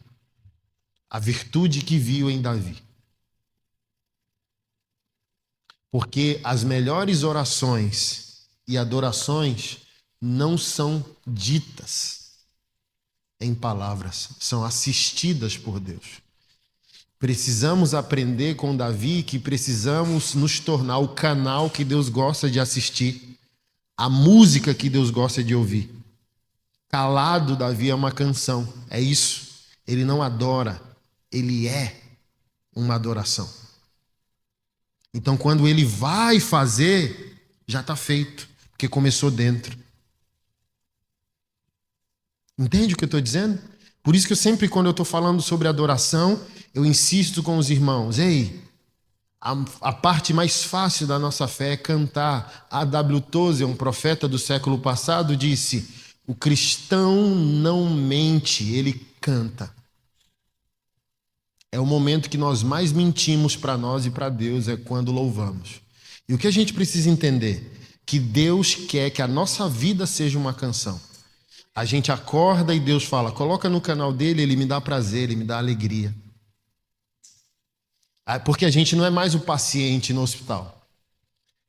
a virtude que viu em Davi. Porque as melhores orações e adorações não são ditas em palavras, são assistidas por Deus. Precisamos aprender com Davi que precisamos nos tornar o canal que Deus gosta de assistir, a música que Deus gosta de ouvir. Calado, Davi é uma canção, é isso. Ele não adora, ele é uma adoração. Então, quando ele vai fazer, já está feito, porque começou dentro. Entende o que eu estou dizendo? Por isso que eu sempre, quando eu estou falando sobre adoração, eu insisto com os irmãos, a parte mais fácil da nossa fé é cantar. A.W. Tozer, um profeta do século passado, disse: o cristão não mente, ele canta. É o momento que nós mais mentimos para nós e para Deus, é quando louvamos. E o que a gente precisa entender? Que Deus quer que a nossa vida seja uma canção. A gente acorda e Deus fala, coloca no canal dele, ele me dá prazer, ele me dá alegria. Porque a gente não é mais o paciente no hospital.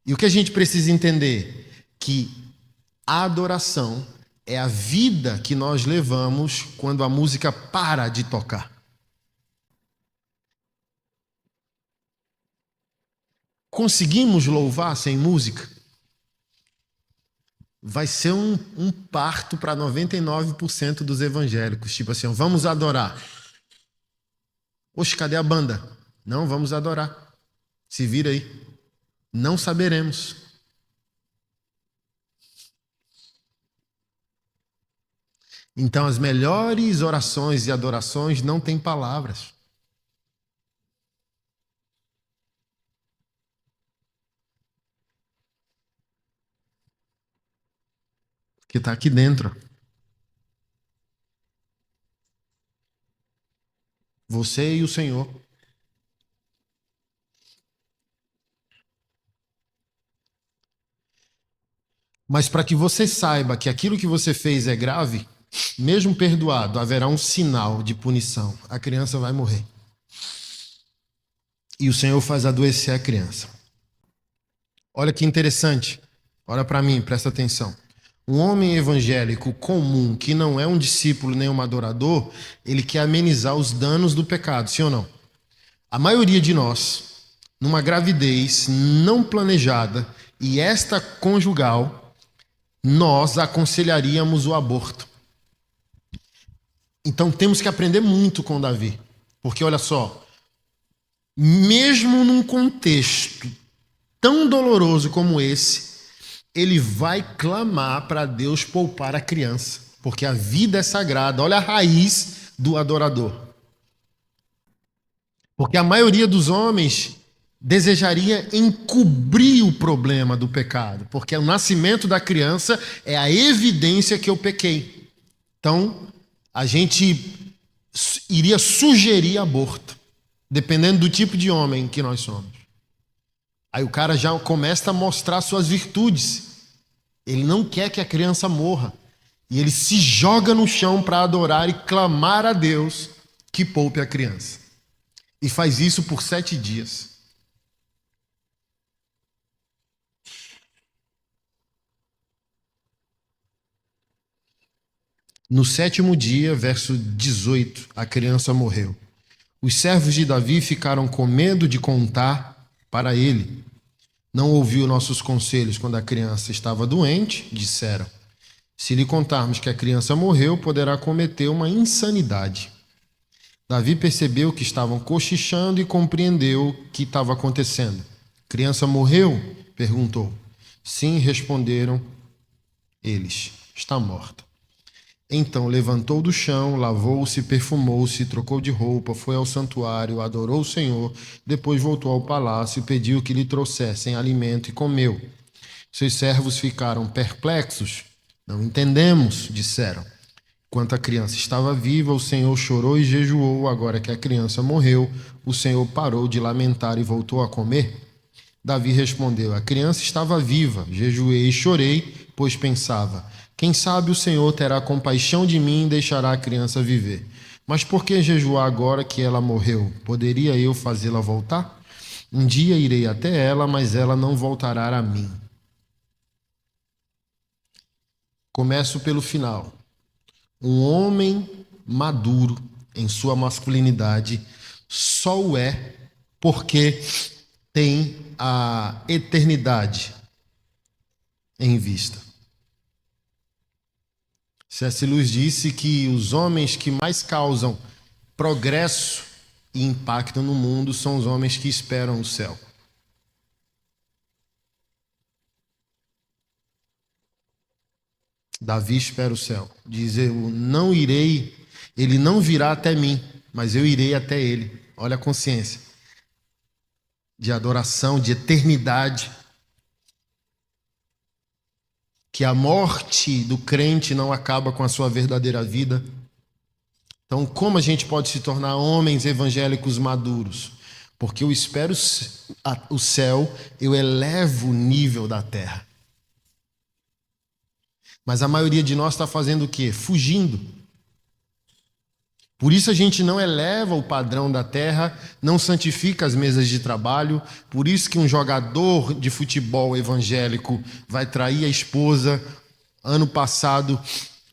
E o que a gente precisa entender? Que a adoração é a vida que nós levamos quando a música para de tocar. Conseguimos louvar sem música? Vai ser um parto para 99% dos evangélicos. Tipo assim, vamos adorar. Oxe, cadê a banda? Não, vamos adorar. Se vira aí. Não saberemos. Então, as melhores orações e adorações não têm palavras. Que está aqui dentro. Você e o Senhor. Mas para que você saiba que aquilo que você fez é grave, mesmo perdoado, haverá um sinal de punição. A criança vai morrer. E o Senhor faz adoecer a criança. Olha que interessante. Olha para mim, presta atenção. Um homem evangélico comum, que não é um discípulo nem um adorador, ele quer amenizar os danos do pecado, sim ou não? A maioria de nós, numa gravidez não planejada e esta conjugal, nós aconselharíamos o aborto. Então temos que aprender muito com Davi. Porque olha só, mesmo num contexto tão doloroso como esse, ele vai clamar para Deus poupar a criança, porque a vida é sagrada. Olha a raiz do adorador. Porque a maioria dos homens desejaria encobrir o problema do pecado, porque o nascimento da criança é a evidência que eu pequei. Então, a gente iria sugerir aborto, dependendo do tipo de homem que nós somos. Aí o cara já começa a mostrar suas virtudes. Ele não quer que a criança morra. E ele se joga no chão para adorar e clamar a Deus que poupe a criança. E faz isso por 7 dias. No 7º dia, verso 18, a criança morreu. Os servos de Davi ficaram com medo de contar para ele. Não ouviu nossos conselhos quando a criança estava doente, disseram. Se lhe contarmos que a criança morreu, poderá cometer uma insanidade. Davi percebeu que estavam cochichando e compreendeu o que estava acontecendo. Criança morreu? Perguntou. Sim, responderam eles. Está morta. Então levantou do chão, lavou-se, perfumou-se, trocou de roupa, foi ao santuário, adorou o Senhor, depois voltou ao palácio e pediu que lhe trouxessem alimento e comeu. Seus servos ficaram perplexos. Não entendemos, disseram. Enquanto a criança estava viva, o Senhor chorou e jejuou. Agora que a criança morreu, o Senhor parou de lamentar e voltou a comer. Davi respondeu, a criança estava viva, jejuei e chorei, pois pensava, quem sabe o Senhor terá compaixão de mim e deixará a criança viver. Mas por que jejuar agora que ela morreu? Poderia eu fazê-la voltar? Um dia irei até ela, mas ela não voltará a mim. Começo pelo final. Um homem maduro em sua masculinidade só o é porque tem a eternidade em vista. C.S. Lewis disse que os homens que mais causam progresso e impacto no mundo são os homens que esperam o céu. Davi espera o céu. Diz, eu não irei, ele não virá até mim, mas eu irei até ele. Olha a consciência de adoração, de eternidade. Que a morte do crente não acaba com a sua verdadeira vida. Então, como a gente pode se tornar homens evangélicos maduros? Porque eu espero o céu, eu elevo o nível da terra. Mas a maioria de nós está fazendo o quê? Fugindo. Por isso a gente não eleva o padrão da terra, não santifica as mesas de trabalho. Por isso que um jogador de futebol evangélico vai trair a esposa. Ano passado,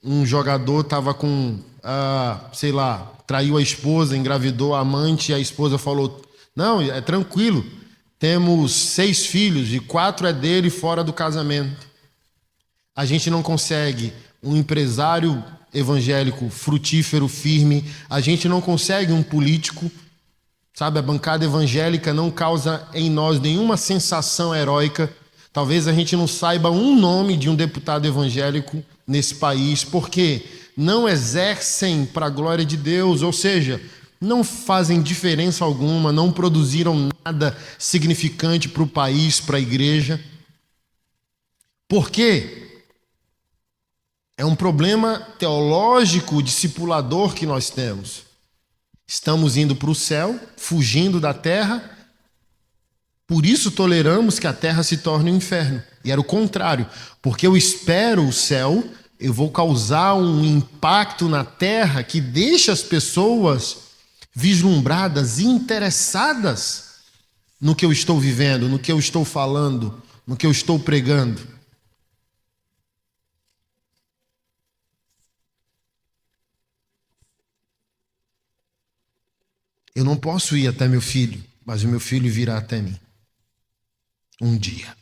um jogador estava com, traiu a esposa, engravidou a amante, e a esposa falou, não, é tranquilo, temos 6 filhos e 4 é dele fora do casamento. A gente não consegue um empresário evangélico frutífero, firme. A gente não consegue um político. Sabe, a bancada evangélica não causa em nós nenhuma sensação heróica. Talvez a gente não saiba um nome de um deputado evangélico nesse país, porque não exercem para a glória de Deus, ou seja, não fazem diferença alguma, não produziram nada significante para o país, para a igreja. Por quê? É um problema teológico, discipulador que nós temos. Estamos indo para o céu, fugindo da terra, por isso toleramos que a terra se torne um inferno. E era o contrário, porque eu espero o céu, eu vou causar um impacto na terra que deixa as pessoas vislumbradas, interessadas no que eu estou vivendo, no que eu estou falando, no que eu estou pregando. Eu não posso ir até meu filho, mas o meu filho virá até mim. Um dia.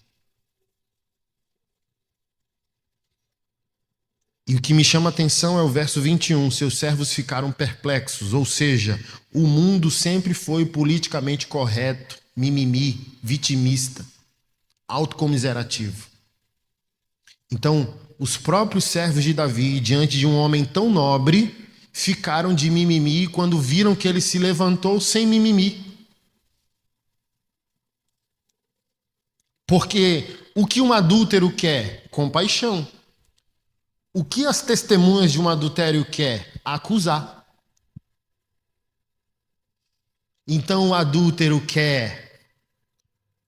E o que me chama a atenção é o verso 21. Seus servos ficaram perplexos, ou seja, o mundo sempre foi politicamente correto, mimimi, vitimista, autocomiserativo. Então, os próprios servos de Davi, diante de um homem tão nobre, ficaram de mimimi quando viram que ele se levantou sem mimimi. Porque o que um adúltero quer? Compaixão. O que as testemunhas de um adultério quer? Acusar. Então o adúltero quer,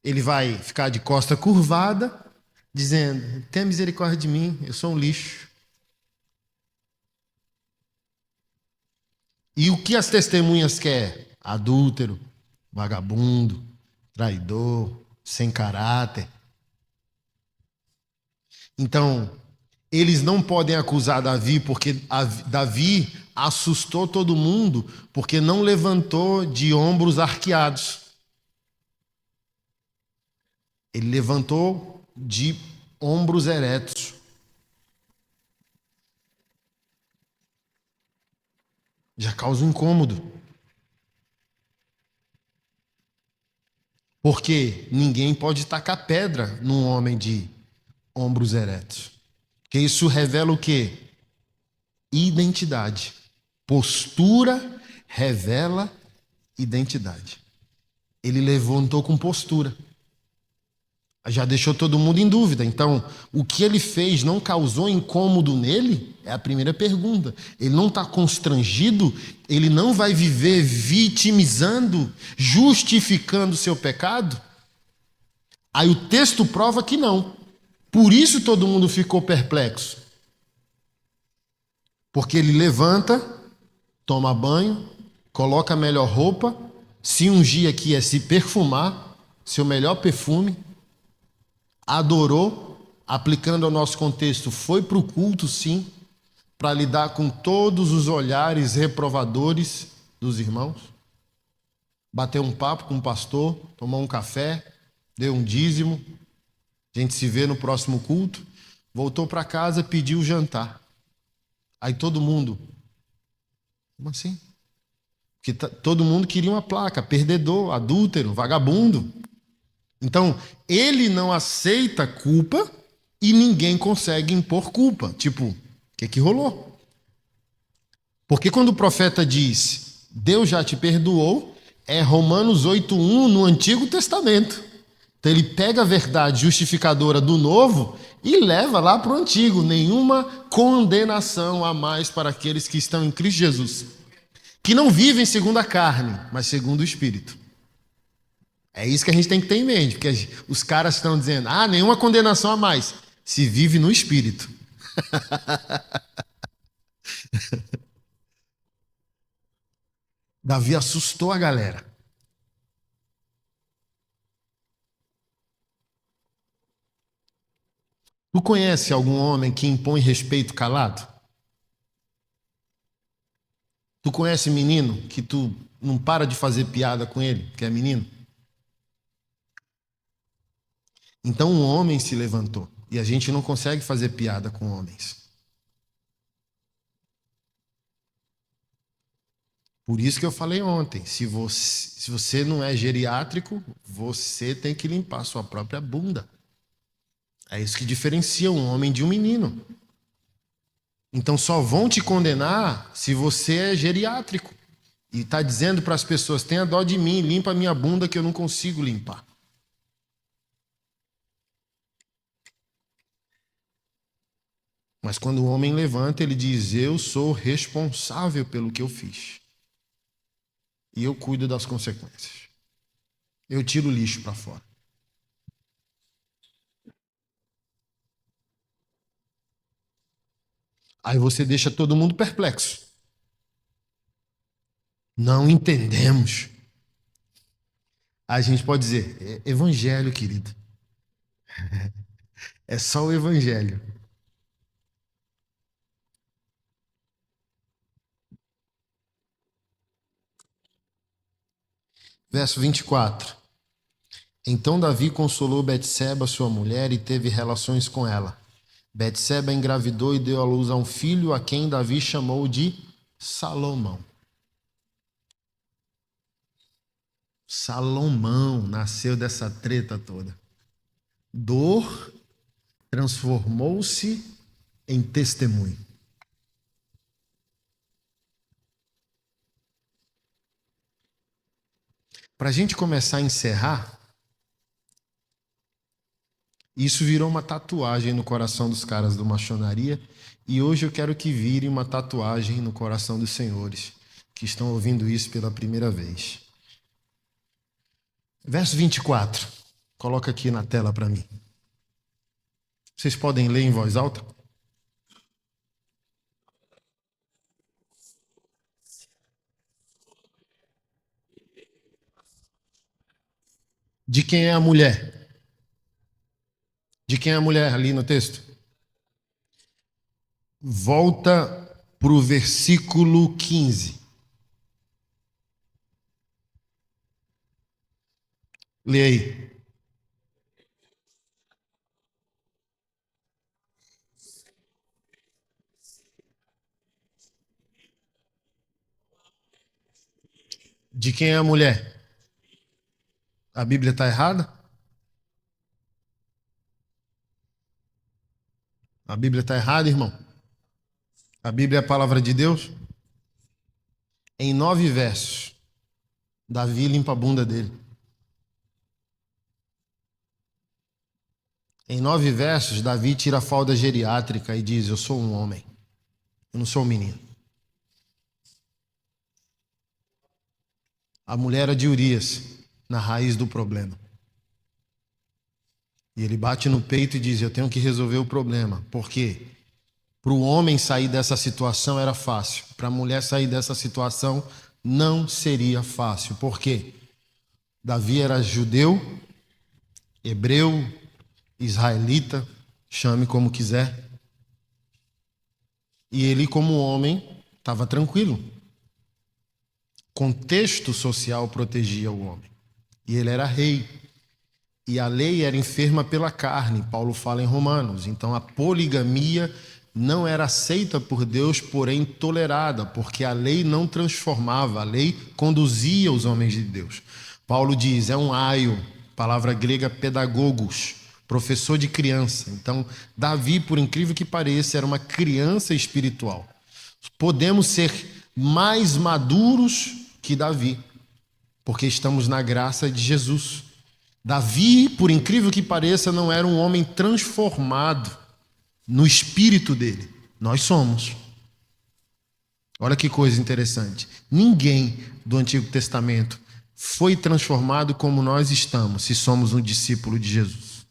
ele vai ficar de costa curvada, dizendo: tenha misericórdia de mim, eu sou um lixo. E o que as testemunhas quer? Adúltero, vagabundo, traidor, sem caráter. Então, eles não podem acusar Davi porque Davi assustou todo mundo porque não levantou de ombros arqueados. Ele levantou de ombros eretos. Já causa um incômodo. Porque ninguém pode tacar pedra num homem de ombros eretos. Porque isso revela o quê? Identidade. Postura revela identidade. Ele levantou com postura. Já deixou todo mundo em dúvida. Então, o que ele fez não causou incômodo nele? É a primeira pergunta. Ele não está constrangido? Ele não vai viver vitimizando, justificando o seu pecado? Aí o texto prova que não. Por isso todo mundo ficou perplexo. Porque ele levanta, toma banho, coloca a melhor roupa, se ungir aqui é se perfumar, seu melhor perfume, adorou, aplicando ao nosso contexto, foi para o culto, sim, para lidar com todos os olhares reprovadores dos irmãos, bateu um papo com o pastor, tomou um café, deu um dízimo, a gente se vê no próximo culto, voltou para casa, pediu jantar. Aí todo mundo, como assim? Porque todo mundo queria uma placa, perdedor, adúltero, vagabundo. Então, ele não aceita culpa e ninguém consegue impor culpa. Tipo, o que rolou? Porque quando o profeta diz, Deus já te perdoou, é Romanos 8:1 no Antigo Testamento. Então ele pega a verdade justificadora do Novo e leva lá para o Antigo. Nenhuma condenação a mais para aqueles que estão em Cristo Jesus. Que não vivem segundo a carne, mas segundo o Espírito. É isso que a gente tem que ter em mente, porque os caras estão dizendo, nenhuma condenação a mais. Se vive no Espírito. Davi assustou a galera. Tu conhece algum homem que impõe respeito calado? Tu conhece menino que tu não para de fazer piada com ele, que é menino? Então um homem se levantou. E a gente não consegue fazer piada com homens. Por isso que eu falei ontem, se você não é geriátrico, você tem que limpar sua própria bunda. É isso que diferencia um homem de um menino. Então só vão te condenar se você é geriátrico. E está dizendo para as pessoas, tenha dó de mim, limpa a minha bunda que eu não consigo limpar. Mas quando o homem levanta, ele diz, eu sou responsável pelo que eu fiz. E eu cuido das consequências. Eu tiro o lixo para fora. Aí você deixa todo mundo perplexo. Não entendemos. A gente pode dizer, é evangelho, querido. É só o evangelho. Verso 24. Então Davi consolou Betseba, sua mulher, e teve relações com ela. Betseba engravidou e deu à luz a um filho, a quem Davi chamou de Salomão. Salomão nasceu dessa treta toda. Dor transformou-se em testemunho. Para a gente começar a encerrar, isso virou uma tatuagem no coração dos caras do Maçonaria, e hoje eu quero que vire uma tatuagem no coração dos senhores que estão ouvindo isso pela primeira vez. Verso 24, coloca aqui na tela para mim. Vocês podem ler em voz alta? De quem é a mulher? De quem é a mulher ali no texto? Volta para o versículo 15. Lê aí. De quem é a mulher? A Bíblia está errada? A Bíblia está errada, irmão? A Bíblia é a palavra de Deus? Em 9 versos, Davi limpa a bunda dele. Em 9 versos, Davi tira a falda geriátrica e diz: eu sou um homem, eu não sou um menino. A mulher era de Urias, na raiz do problema. E ele bate no peito e diz: eu tenho que resolver o problema. Por quê? Para o homem sair dessa situação era fácil. Para a mulher sair dessa situação não seria fácil. Por quê? Davi era judeu, hebreu, israelita, chame como quiser. E ele, como homem, estava tranquilo. Contexto social protegia o homem. E ele era rei. E a lei era enferma pela carne, Paulo fala em Romanos. Então a poligamia não era aceita por Deus, porém tolerada, porque a lei não transformava, a lei conduzia os homens de Deus. Paulo diz, é um aio, palavra grega pedagogos, professor de criança. Então Davi, por incrível que pareça, era uma criança espiritual. Podemos ser mais maduros que Davi, porque estamos na graça de Jesus. Davi, por incrível que pareça, não era um homem transformado no espírito dele. Nós somos. Olha que coisa interessante. Ninguém do Antigo Testamento foi transformado como nós estamos, se somos um discípulo de Jesus.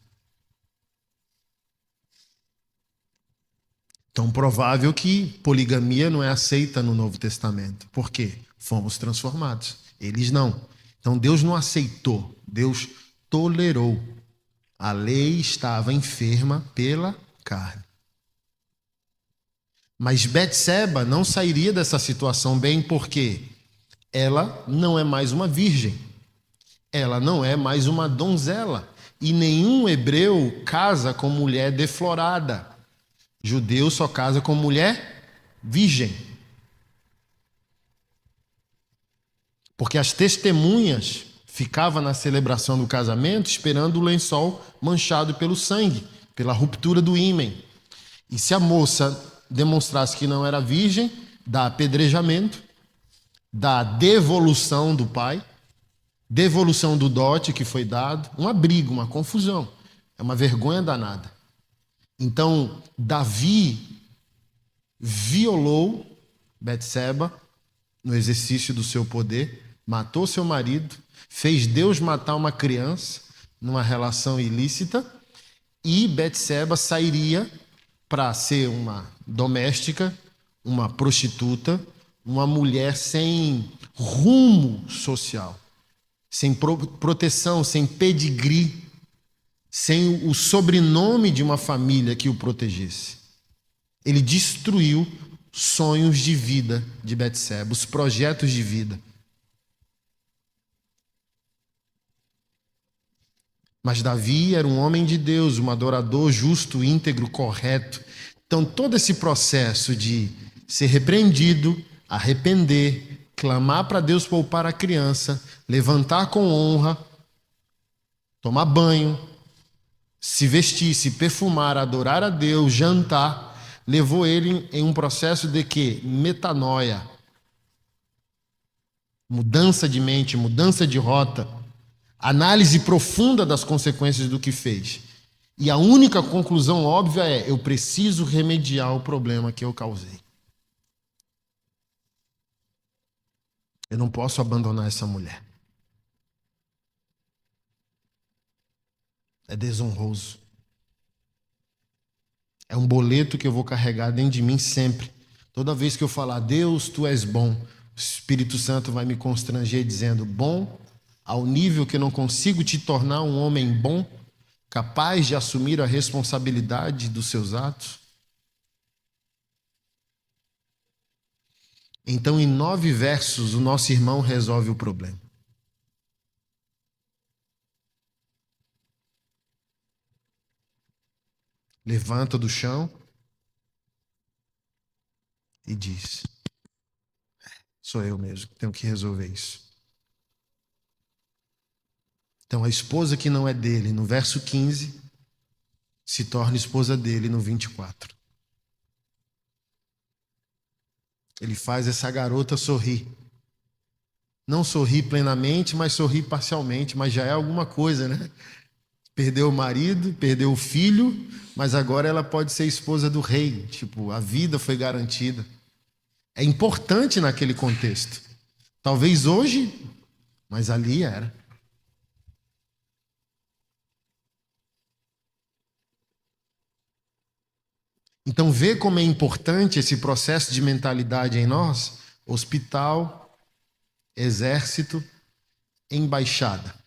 Então, provável que poligamia não é aceita no Novo Testamento. Por quê? Fomos transformados. Eles não. Então, Deus não aceitou. Deus tolerou. A lei estava enferma pela carne. Mas Betseba não sairia dessa situação bem porque ela não é mais uma virgem. Ela não é mais uma donzela. E nenhum hebreu casa com mulher deflorada. Judeu só casa com mulher virgem. Porque as testemunhas ficavam na celebração do casamento esperando o lençol manchado pelo sangue, pela ruptura do ímen. E se a moça demonstrasse que não era virgem, dá apedrejamento, dá devolução do pai, devolução do dote que foi dado, uma briga, uma confusão. É uma vergonha danada. Então, Davi violou Betseba no exercício do seu poder, matou seu marido, fez Deus matar uma criança numa relação ilícita e Betseba sairia para ser uma doméstica, uma prostituta, uma mulher sem rumo social, sem proteção, sem pedigree, sem o sobrenome de uma família que o protegesse. Ele destruiu sonhos de vida de Betseba, os projetos de vida. Mas Davi era um homem de Deus, um adorador justo, íntegro, correto. Então todo esse processo de ser repreendido, arrepender, clamar para Deus poupar a criança, levantar com honra, tomar banho, se vestir, se perfumar, adorar a Deus, jantar, levou ele em um processo de quê? Metanoia. Mudança de mente, mudança de rota, análise profunda das consequências do que fez. E a única conclusão óbvia é: eu preciso remediar o problema que eu causei. Eu não posso abandonar essa mulher. É desonroso. É um boleto que eu vou carregar dentro de mim sempre. Toda vez que eu falar, Deus, tu és bom, o Espírito Santo vai me constranger dizendo, bom, ao nível que eu não consigo te tornar um homem bom, capaz de assumir a responsabilidade dos seus atos. Então, em 9 versos, o nosso irmão resolve o problema. Levanta do chão e diz, sou eu mesmo que tenho que resolver isso. Então, a esposa que não é dele, no verso 15, se torna esposa dele no 24. Ele faz essa garota sorrir. Não sorrir plenamente, mas sorrir parcialmente, mas já é alguma coisa, né? Perdeu o marido, perdeu o filho, mas agora ela pode ser esposa do rei. Tipo, a vida foi garantida. É importante naquele contexto. Talvez hoje, mas ali era. Então, vê como é importante esse processo de mentalidade em nós? Hospital, exército, embaixada.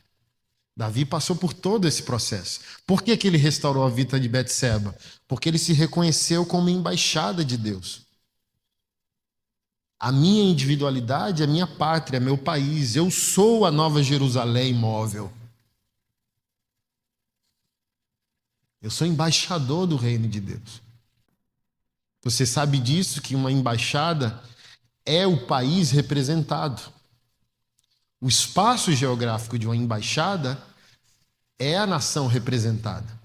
Davi passou por todo esse processo. Por que ele restaurou a vida de Betseba? Porque ele se reconheceu como embaixada de Deus. A minha individualidade é minha pátria, é meu país. Eu sou a Nova Jerusalém móvel. Eu sou embaixador do reino de Deus. Você sabe disso, que uma embaixada é o país representado. O espaço geográfico de uma embaixada é a nação representada.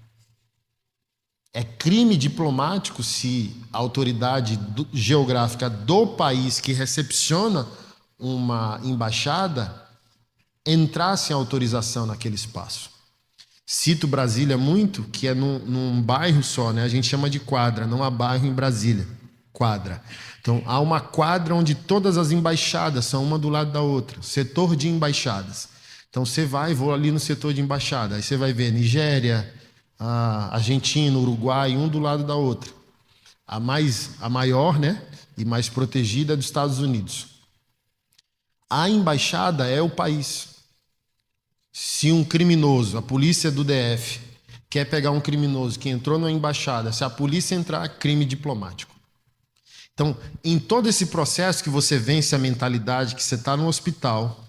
É crime diplomático se a autoridade geográfica do país que recepciona uma embaixada entrar sem autorização naquele espaço. Cito Brasília muito, que é num bairro só, né? A gente chama de quadra, não há bairro em Brasília. Quadra. Então, há uma quadra onde todas as embaixadas são uma do lado da outra. Setor de embaixadas. Então, você vou ali no setor de embaixada. Aí você vai ver Nigéria, Argentina, Uruguai, um do lado da outra. A maior, né? E mais protegida é dos Estados Unidos. A embaixada é o país. Se um criminoso, a polícia do DF, quer pegar um criminoso que entrou na embaixada, se a polícia entrar, crime diplomático. Então, em todo esse processo que você vence a mentalidade que você está no hospital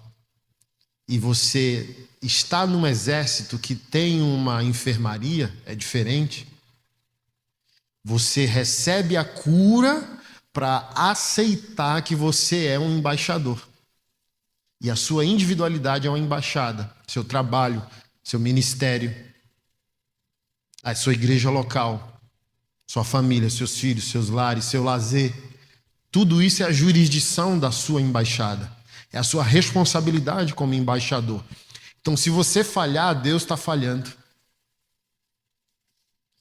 e você está num exército que tem uma enfermaria, é diferente, você recebe a cura para aceitar que você é um embaixador. E a sua individualidade é uma embaixada, seu trabalho, seu ministério, a sua igreja local, sua família, seus filhos, seus lares, seu lazer. Tudo isso é a jurisdição da sua embaixada. É a sua responsabilidade como embaixador. Então, se você falhar, Deus está falhando.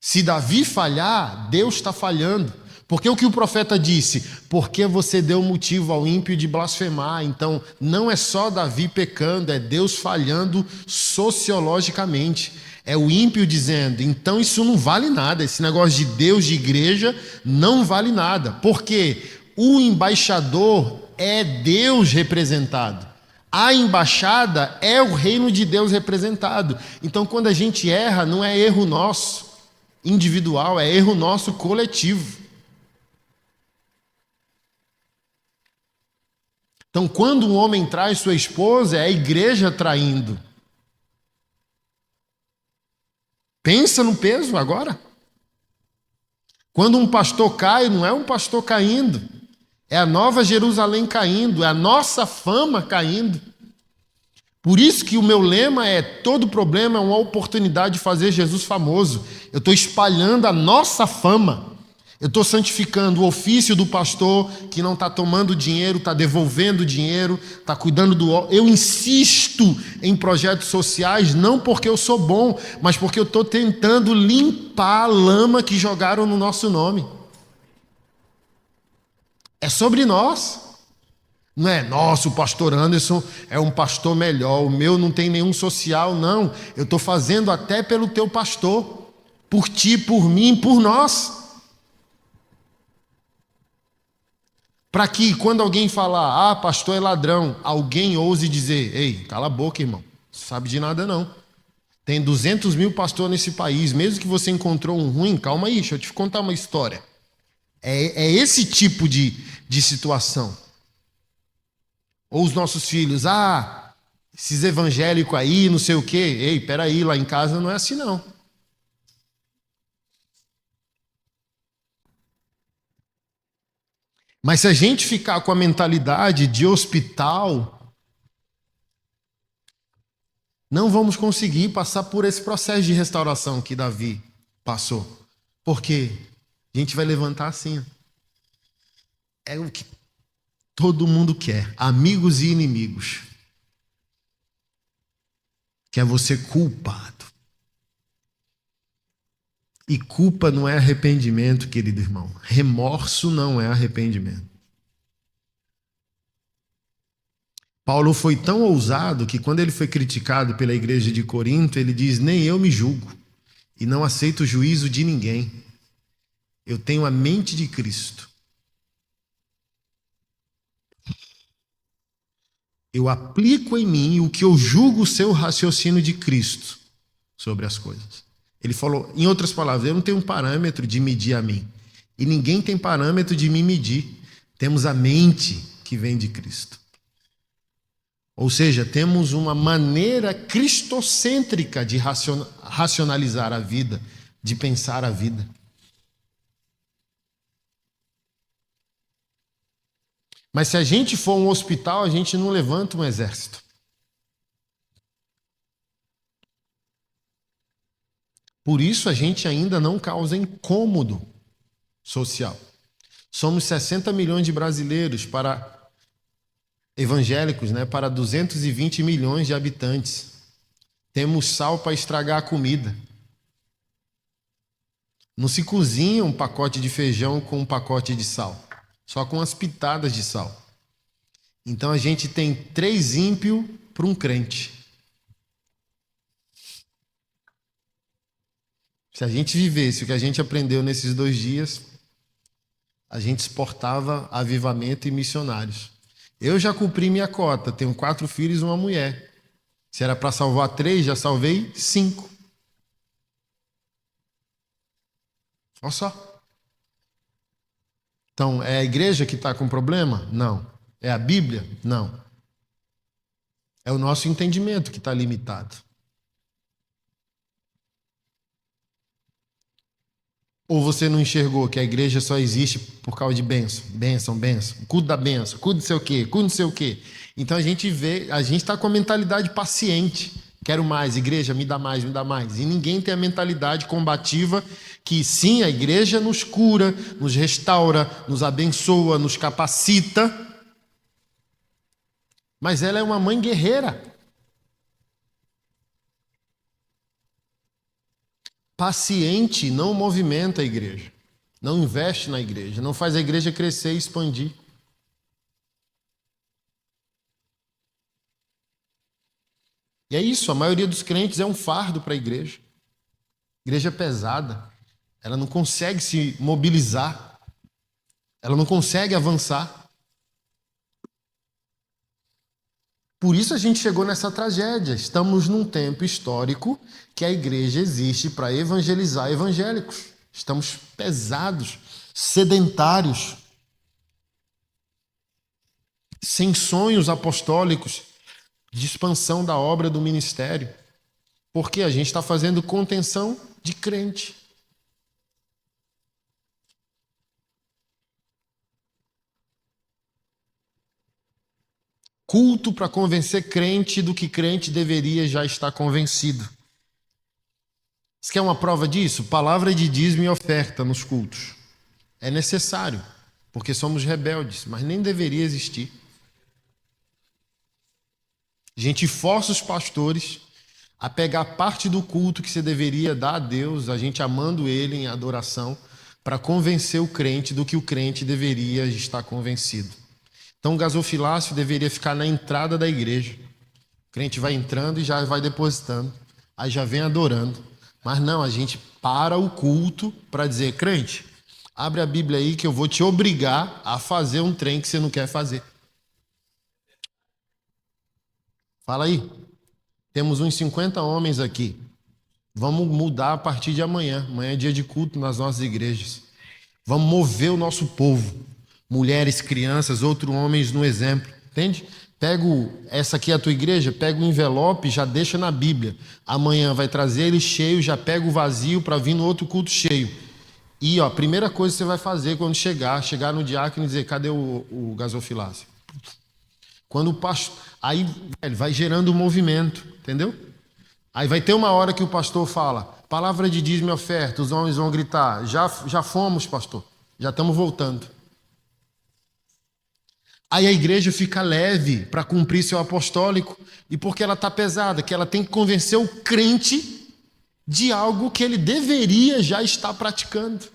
Se Davi falhar, Deus está falhando. Porque o que o profeta disse? Porque você deu motivo ao ímpio de blasfemar. Então, não é só Davi pecando, é Deus falhando sociologicamente. É o ímpio dizendo, então isso não vale nada. Esse negócio de Deus, de igreja, não vale nada. Porque o embaixador é Deus representado. A embaixada é o reino de Deus representado. Então, quando a gente erra, não é erro nosso individual, é erro nosso coletivo. Então, quando um homem trai sua esposa, é a igreja traindo. Pensa no peso agora. Quando um pastor cai, não é um pastor caindo. É a Nova Jerusalém caindo, é a nossa fama caindo. Por isso que o meu lema é: todo problema é uma oportunidade de fazer Jesus famoso. Eu estou espalhando a nossa fama. Eu estou santificando o ofício do pastor que não está tomando dinheiro, está devolvendo dinheiro, está cuidando do... Eu insisto em projetos sociais não porque eu sou bom, mas porque eu estou tentando limpar a lama que jogaram no nosso nome. É sobre nós. Não é, nossa, o pastor Anderson é um pastor melhor, o meu não tem nenhum social, não. Eu estou fazendo até pelo teu pastor, por ti, por mim, por nós. Para que quando alguém falar, pastor é ladrão, alguém ouse dizer: ei, cala a boca, irmão, não sabe de nada não. Tem 200 mil pastores nesse país, mesmo que você encontrou um ruim, calma aí, deixa eu te contar uma história. É esse tipo de situação. Ou os nossos filhos, esses evangélicos aí, não sei o quê. Ei, peraí, lá em casa não é assim não. Mas se a gente ficar com a mentalidade de hospital, não vamos conseguir passar por esse processo de restauração que Davi passou. Porque a gente vai levantar assim. É o que todo mundo quer, amigos e inimigos. Que é você culpado. E culpa não é arrependimento, querido irmão. Remorso não é arrependimento. Paulo foi tão ousado que quando ele foi criticado pela igreja de Corinto, ele diz: nem eu me julgo e não aceito o juízo de ninguém. Eu tenho a mente de Cristo. Eu aplico em mim o que eu julgo ser o raciocínio de Cristo sobre as coisas. Ele falou, em outras palavras, eu não tenho um parâmetro de medir a mim. E ninguém tem parâmetro de me medir. Temos a mente que vem de Cristo. Ou seja, temos uma maneira cristocêntrica de racionalizar a vida, de pensar a vida. Mas se a gente for um hospital, a gente não levanta um exército. Por isso a gente ainda não causa incômodo social. Somos 60 milhões de brasileiros para evangélicos, né, para 220 milhões de habitantes. Temos sal para estragar a comida. Não se cozinha um pacote de feijão com um pacote de sal, só com as pitadas de sal. Então a gente tem 3 ímpios para um crente. Se a gente vivesse o que a gente aprendeu nesses 2 dias, a gente exportava avivamento e missionários. Eu já cumpri minha cota, tenho 4 filhos e uma mulher. Se era para salvar 3, já salvei 5. Olha só. Então, é a igreja que está com problema? Não. É a Bíblia? Não. É o nosso entendimento que está limitado. Ou você não enxergou que a igreja só existe por causa de bênção, bênção, bênção, culto da bênção, culto não sei o quê, culto não sei o quê. Então a gente está com a mentalidade paciente. Quero mais, igreja, me dá mais, me dá mais. E ninguém tem a mentalidade combativa que sim, a igreja nos cura, nos restaura, nos abençoa, nos capacita. Mas ela é uma mãe guerreira. Paciente não movimenta a igreja, não investe na igreja, não faz a igreja crescer e expandir. E é isso, a maioria dos crentes é um fardo para a igreja. Igreja pesada, ela não consegue se mobilizar, ela não consegue avançar. Por isso a gente chegou nessa tragédia. Estamos num tempo histórico que a igreja existe para evangelizar evangélicos. Estamos pesados, sedentários, sem sonhos apostólicos de expansão da obra do ministério. Porque a gente está fazendo contenção de crente. culto para convencer crente do que crente deveria já estar convencido. Você quer uma prova disso? Palavra de dízimo e oferta nos cultos. É necessário, porque somos rebeldes, mas nem deveria existir. A gente força os pastores a pegar parte do culto que você deveria dar a Deus, a gente amando Ele em adoração, para convencer o crente do que o crente deveria estar convencido. Então o gasofilácio deveria ficar na entrada da igreja. O crente vai entrando e já vai depositando, aí já vem adorando. Mas não, a gente para o culto para dizer, crente, abre a Bíblia aí que eu vou te obrigar a fazer um trem que você não quer fazer. Fala aí. Temos uns 50 homens aqui. Vamos mudar a partir de amanhã. Amanhã é dia de culto nas nossas igrejas. Vamos mover o nosso povo. Mulheres, crianças, outros homens no exemplo. Entende? Essa aqui é a tua igreja, pega o envelope e já deixa na Bíblia. Amanhã vai trazer ele cheio, já pega o vazio para vir no outro culto cheio. E ó, a primeira coisa que você vai fazer quando chegar no diácono e dizer, cadê o gasofilácio? Quando o pastor... Aí velho, vai gerando um movimento, entendeu? Aí vai ter uma hora que o pastor fala, palavra de dízimo e oferta, os homens vão gritar, já fomos, pastor, já estamos voltando. Aí a igreja fica leve para cumprir seu apostólico. E porque ela está pesada, que ela tem que convencer o crente de algo que ele deveria já estar praticando.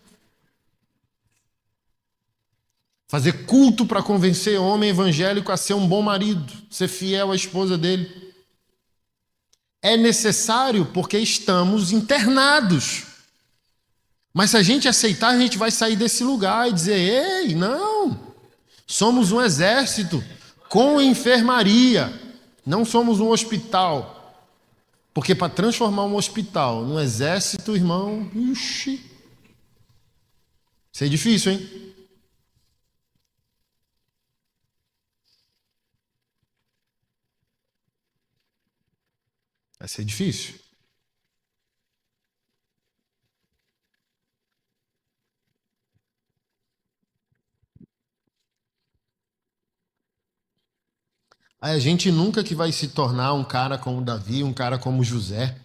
Fazer culto para convencer homem evangélico a ser um bom marido, ser fiel à esposa dele. É necessário porque estamos internados. Mas se a gente aceitar, a gente vai sair desse lugar e dizer, ei, não, somos um exército com enfermaria, não somos um hospital. Porque para transformar um hospital num exército, irmão, isso é difícil, hein? Vai ser difícil. Aí a gente nunca que vai se tornar um cara como Davi, um cara como José.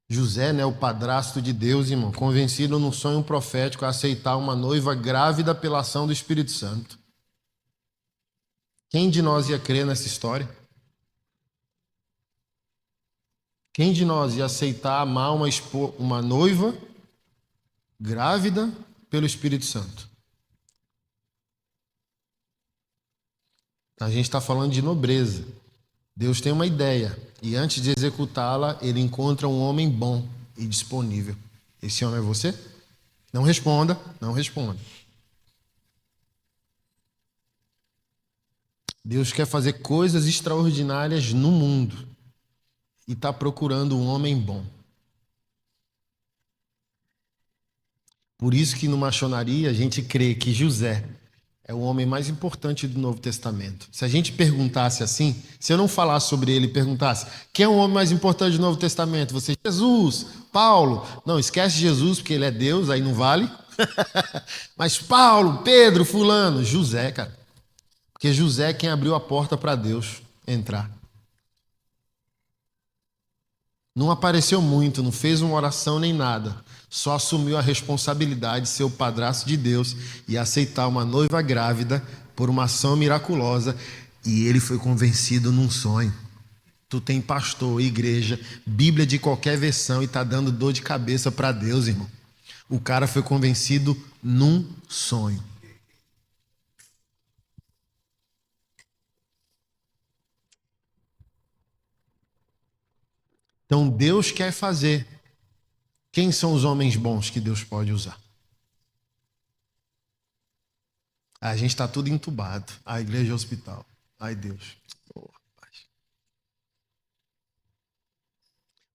José, né, o padrasto de Deus, irmão, convencido num sonho profético a aceitar uma noiva grávida pela ação do Espírito Santo. Quem de nós ia crer nessa história? Quem de nós ia aceitar amar uma noiva grávida pelo Espírito Santo? A gente está falando de nobreza. Deus tem uma ideia e antes de executá-la, ele encontra um homem bom e disponível. Esse homem é você? Não responda, não responda. Deus quer fazer coisas extraordinárias no mundo e está procurando um homem bom. Por isso que no maçonaria a gente crê que José é o homem mais importante do Novo Testamento. Se a gente perguntasse assim, se eu não falasse sobre ele e perguntasse quem é o homem mais importante do Novo Testamento, você, Jesus, Paulo, não, esquece Jesus porque ele é Deus, aí não vale. Mas Paulo, Pedro, fulano, José, cara. Porque José é quem abriu a porta para Deus entrar. Não apareceu muito, não fez uma oração nem nada. Só assumiu a responsabilidade de ser o padrasto de Deus e aceitar uma noiva grávida por uma ação miraculosa. E ele foi convencido num sonho. Tu tem pastor, igreja, Bíblia de qualquer versão e está dando dor de cabeça para Deus, irmão. O cara foi convencido num sonho. Então Deus quer fazer. Quem são os homens bons que Deus pode usar? A gente está tudo entubado. A igreja é hospital. Ai, Deus. Oh, rapaz.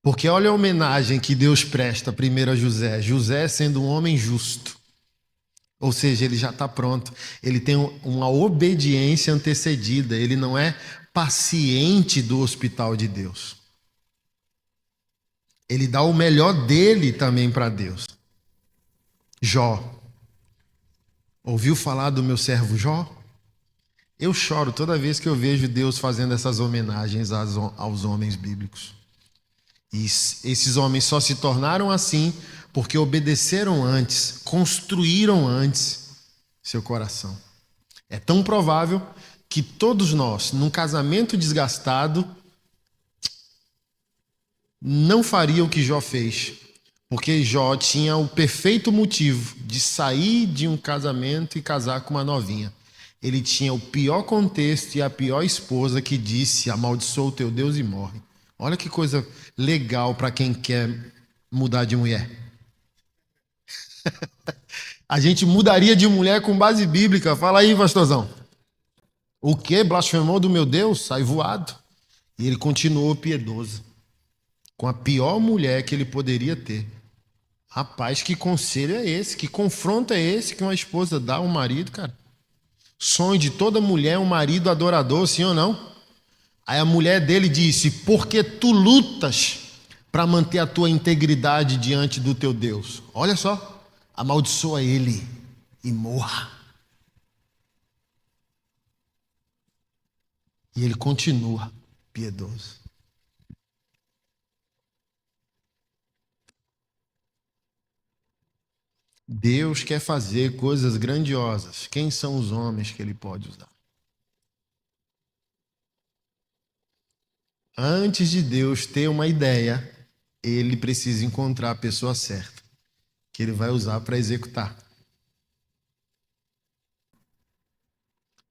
Porque olha a homenagem que Deus presta primeiro a José. José sendo um homem justo. Ou seja, ele já está pronto. Ele tem uma obediência antecedida. Ele não é paciente do hospital de Deus. Ele dá o melhor dele também para Deus. Jó. Ouviu falar do meu servo Jó? Eu choro toda vez que eu vejo Deus fazendo essas homenagens aos homens bíblicos. E esses homens só se tornaram assim porque obedeceram antes, construíram antes seu coração. É tão provável que todos nós, num casamento desgastado, não faria o que Jó fez, porque Jó tinha o perfeito motivo de sair de um casamento e casar com uma novinha. Ele tinha o pior contexto e a pior esposa que disse: amaldiçoa o teu Deus e morre. Olha que coisa legal para quem quer mudar de mulher. A gente mudaria de mulher com base bíblica. Fala aí, pastorzão. O que? Blasfemou do meu Deus? Sai voado. E ele continuou piedoso, com a pior mulher que ele poderia ter. Rapaz, que conselho é esse? Que confronto é esse que uma esposa dá ao marido, cara? Sonho de toda mulher é um marido adorador, sim ou não? Aí a mulher dele disse: porque tu lutas para manter a tua integridade diante do teu Deus. Olha só, amaldiçoa ele e morra. E ele continua piedoso. Deus quer fazer coisas grandiosas. Quem são os homens que ele pode usar? Antes de Deus ter uma ideia, ele precisa encontrar a pessoa certa, que ele vai usar para executar.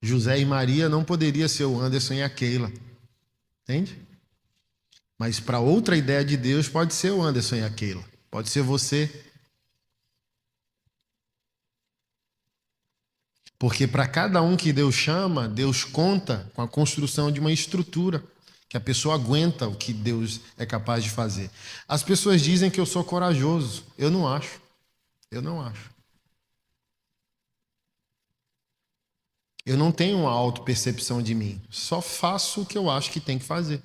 José e Maria não poderia ser o Anderson e a Keila. Entende? Mas para outra ideia de Deus pode ser o Anderson e a Keila. Pode ser você. Porque para cada um que Deus chama, Deus conta com a construção de uma estrutura, que a pessoa aguenta o que Deus é capaz de fazer. As pessoas dizem que eu sou corajoso. Eu não acho. Eu não acho. Eu não tenho uma autopercepção de mim. Só faço o que eu acho que tem que fazer.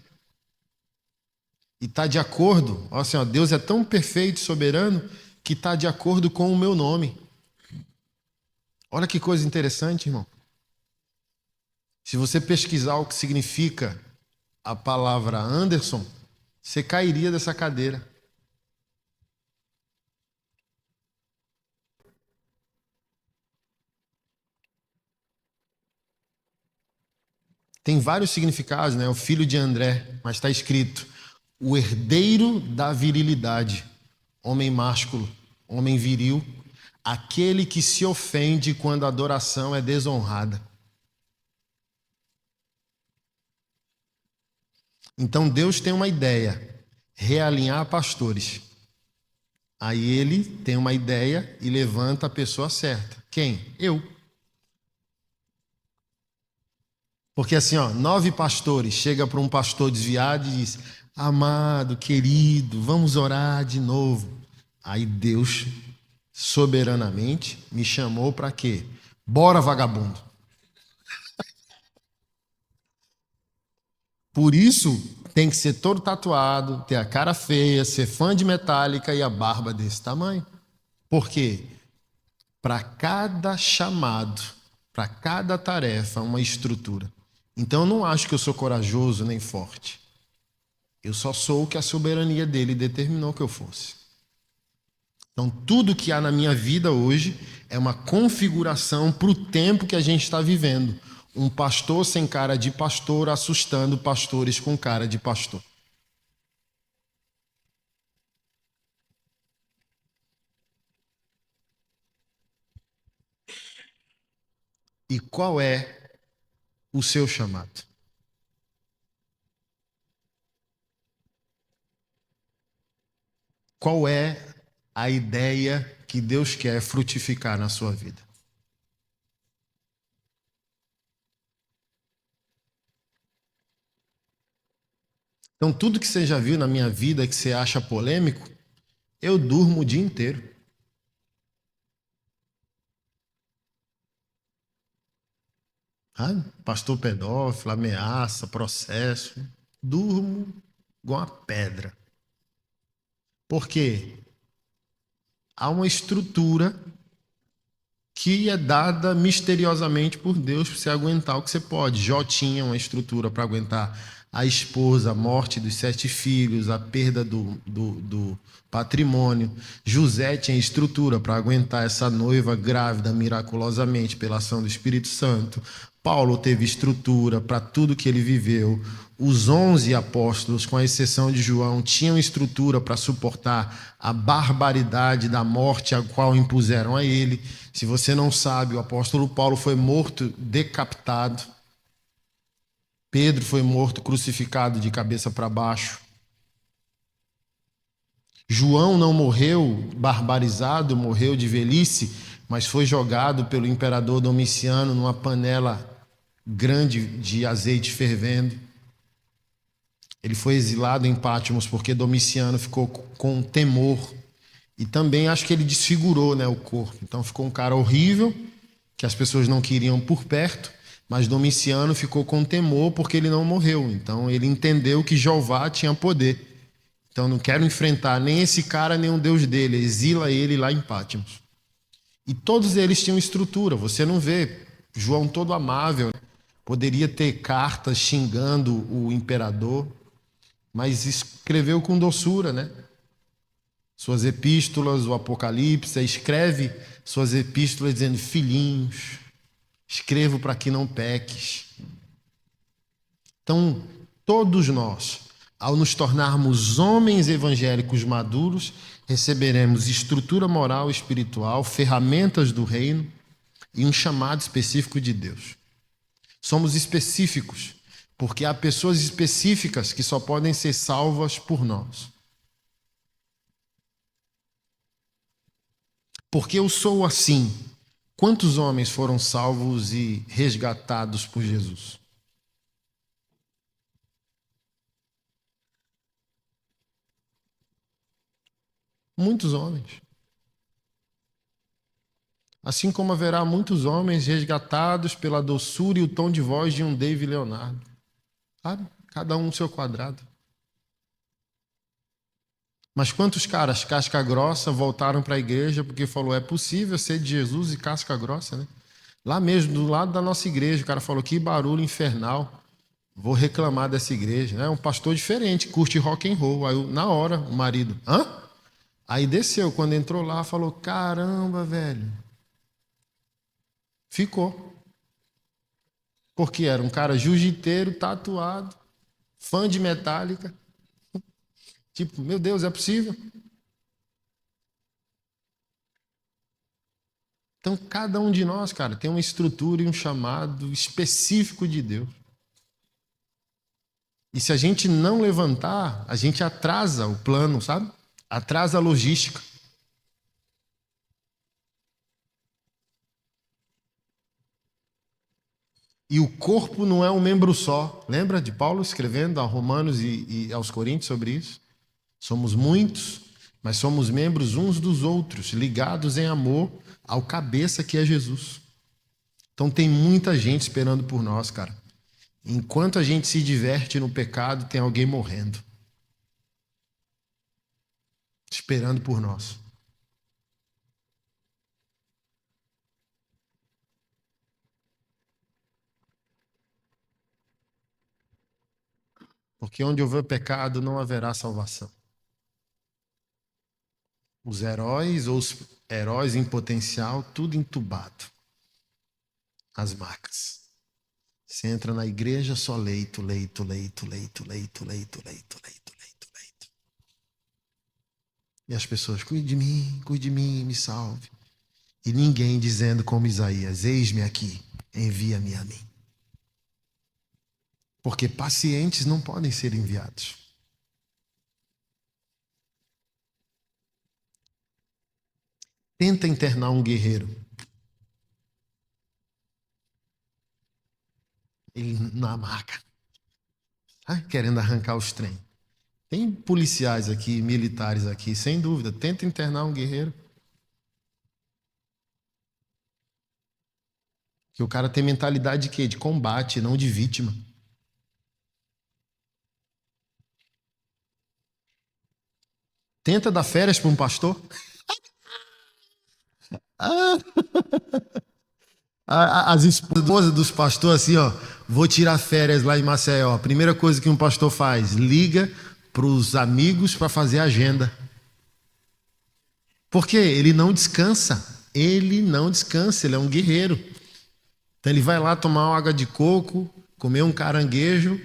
E está de acordo, ó, assim, ó, Deus é tão perfeito e soberano que está de acordo com o meu nome. Olha que coisa interessante, irmão. Se você pesquisar o que significa a palavra Anderson, você cairia dessa cadeira. Tem vários significados, né? O filho de André, mas está escrito: o herdeiro da virilidade, homem másculo, homem viril, aquele que se ofende quando a adoração é desonrada. Então Deus tem uma ideia: realinhar pastores. Aí ele tem uma ideia e levanta a pessoa certa. Quem? Eu. Porque assim, ó, 9 pastores chega para um pastor desviado e diz: amado, querido, vamos orar de novo. Aí Deus soberanamente me chamou para quê? Bora, vagabundo. Por isso tem que ser todo tatuado, ter a cara feia, ser fã de Metallica e a barba desse tamanho. Por quê? Para cada chamado, para cada tarefa, uma estrutura. Então eu não acho que eu sou corajoso nem forte. Eu só sou o que a soberania dele determinou que eu fosse. Então tudo que há na minha vida hoje é uma configuração para o tempo que a gente está vivendo. Um pastor sem cara de pastor assustando pastores com cara de pastor. E qual é o seu chamado? Qual é a ideia que Deus quer frutificar na sua vida? Então, tudo que você já viu na minha vida que você acha polêmico, eu durmo o dia inteiro. Ah, pastor pedófilo, ameaça, processo. Durmo igual uma pedra. Por quê? Há uma estrutura que é dada misteriosamente por Deus para você aguentar o que você pode. Jó tinha uma estrutura para aguentar a esposa, a morte dos 7 filhos, a perda do patrimônio. José tinha estrutura para aguentar essa noiva grávida miraculosamente pela ação do Espírito Santo. Paulo teve estrutura para tudo que ele viveu. Os 11 apóstolos, com a exceção de João, tinham estrutura para suportar a barbaridade da morte a qual impuseram a ele. Se você não sabe, o apóstolo Paulo foi morto decapitado. Pedro foi morto crucificado de cabeça para baixo. João não morreu barbarizado, morreu de velhice, mas foi jogado pelo imperador Domiciano numa panela grande de azeite fervendo. Ele foi exilado em Patmos porque Domiciano ficou com temor. E também acho que ele desfigurou, né, o corpo. Então ficou um cara horrível, que as pessoas não queriam por perto, mas Domiciano ficou com temor porque ele não morreu. Então ele entendeu que Jeová tinha poder. Então não quero enfrentar nem esse cara, nem o Deus dele. Exila ele lá em Patmos. E todos eles tinham estrutura. Você não vê João todo amável, né? Poderia ter cartas xingando o imperador, mas escreveu com doçura, né? Suas epístolas, o Apocalipse, escreve suas epístolas dizendo: filhinhos, escrevo para que não peques. Então, todos nós, ao nos tornarmos homens evangélicos maduros, receberemos estrutura moral e espiritual, ferramentas do reino e um chamado específico de Deus. Somos específicos, porque há pessoas específicas que só podem ser salvas por nós. Porque eu sou assim. Quantos homens foram salvos e resgatados por Jesus? Muitos homens. Assim como haverá muitos homens resgatados pela doçura e o tom de voz de um David Leonardo. Sabe? Cada um no seu quadrado. Mas quantos caras, casca grossa, voltaram para a igreja porque falou: é possível ser de Jesus e casca grossa, né? Lá mesmo, do lado da nossa igreja, o cara falou: que barulho infernal. Vou reclamar dessa igreja. É um pastor diferente, curte rock and roll. Aí, na hora, o marido: hã? Aí desceu. Quando entrou lá, falou: caramba, velho. Ficou. Porque era um cara jiu-jiteiro, tatuado, fã de Metallica. Tipo, meu Deus, é possível? Então, cada um de nós, cara, tem uma estrutura e um chamado específico de Deus. E se a gente não levantar, a gente atrasa o plano, sabe? Atrasa a logística. E o corpo não é um membro só. Lembra de Paulo escrevendo a Romanos e aos Coríntios sobre isso? Somos muitos, mas somos membros uns dos outros, ligados em amor ao cabeça que é Jesus. Então tem muita gente esperando por nós, cara. Enquanto a gente se diverte no pecado, tem alguém morrendo, esperando por nós. Porque onde houver pecado, não haverá salvação. Os heróis ou os heróis em potencial, tudo entubado. As marcas. Você entra na igreja, só leito, leito, leito, leito, leito, leito, leito, leito, leito, leito. E as pessoas: cuide de mim, me salve. E ninguém dizendo como Isaías: eis-me aqui, envia-me a mim. Porque pacientes não podem ser enviados. Tenta internar um guerreiro. Ele na maca, querendo arrancar os trem. Tem policiais aqui, militares aqui, sem dúvida. Tenta internar um guerreiro. Que o cara tem mentalidade de quê? De combate, não de vítima. Tenta dar férias para um pastor. Ah, as esposas dos pastores, assim, ó, vou tirar férias lá em Maceió. A primeira coisa que um pastor faz, liga para os amigos para fazer agenda. Porque ele não descansa. Ele não descansa, ele é um guerreiro. Então ele vai lá tomar uma água de coco, comer um caranguejo,